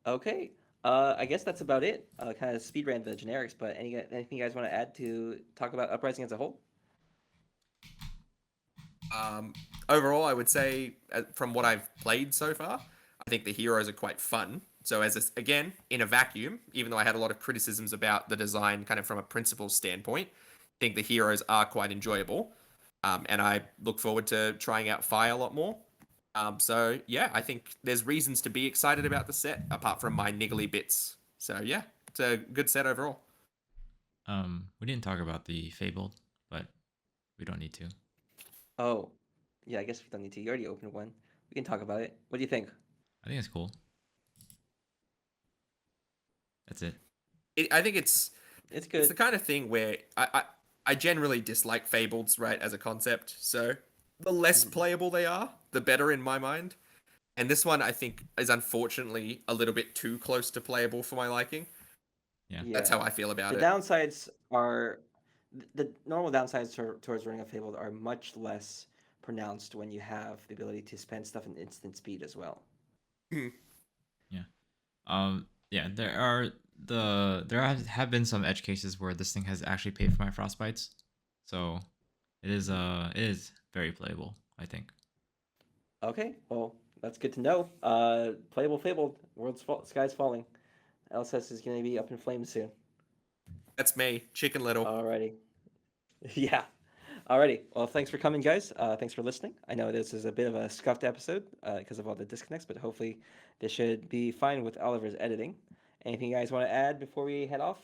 Okay. I guess that's about it. Kind of speed ran the generics, but anything you guys want to add to talk about Uprising as a whole? Overall, I would say from what I've played so far, I think the heroes are quite fun. So again, in a vacuum, even though I had a lot of criticisms about the design kind of from a principle standpoint, I think the heroes are quite enjoyable. And I look forward to trying out Fire a lot more. So yeah, I think there's reasons to be excited about the set, apart from my niggly bits. So yeah, it's a good set overall. We didn't talk about the Fabled, but we don't need to. Oh, yeah, I guess we don't need to. You already opened one. We can talk about it. What do you think? I think it's cool. That's it. I think it's It's good. It's the kind of thing where I generally dislike Fableds, right, as a concept. So the less playable they are, the better in my mind. And this one, I think, is unfortunately a little bit too close to playable for my liking. Yeah. That's how I feel about The it. downsides are the normal downsides towards running a Fabled are much less pronounced when you have the ability to spend stuff in instant speed as well. Yeah, there have been some edge cases where this thing has actually paid for my frostbites. So it is very playable, I think. Okay, well, that's good to know. Playable Fabled, sky's falling. LSS is going to be up in flames soon. That's me, Chicken Little. Alrighty. Yeah. Alrighty. Well, thanks for coming, guys. Thanks for listening. I know this is a bit of a scuffed episode because of all the disconnects, but hopefully this should be fine with Oliver's editing. Anything you guys want to add before we head off?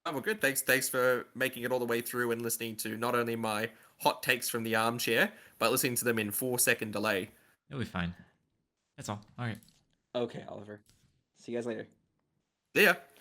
Oh, well, good. Thanks for making it all the way through and listening to not only my hot takes from the armchair, but listening to them in 4-second delay. It'll be fine. That's all. All right. Okay, Oliver. See you guys later. See ya.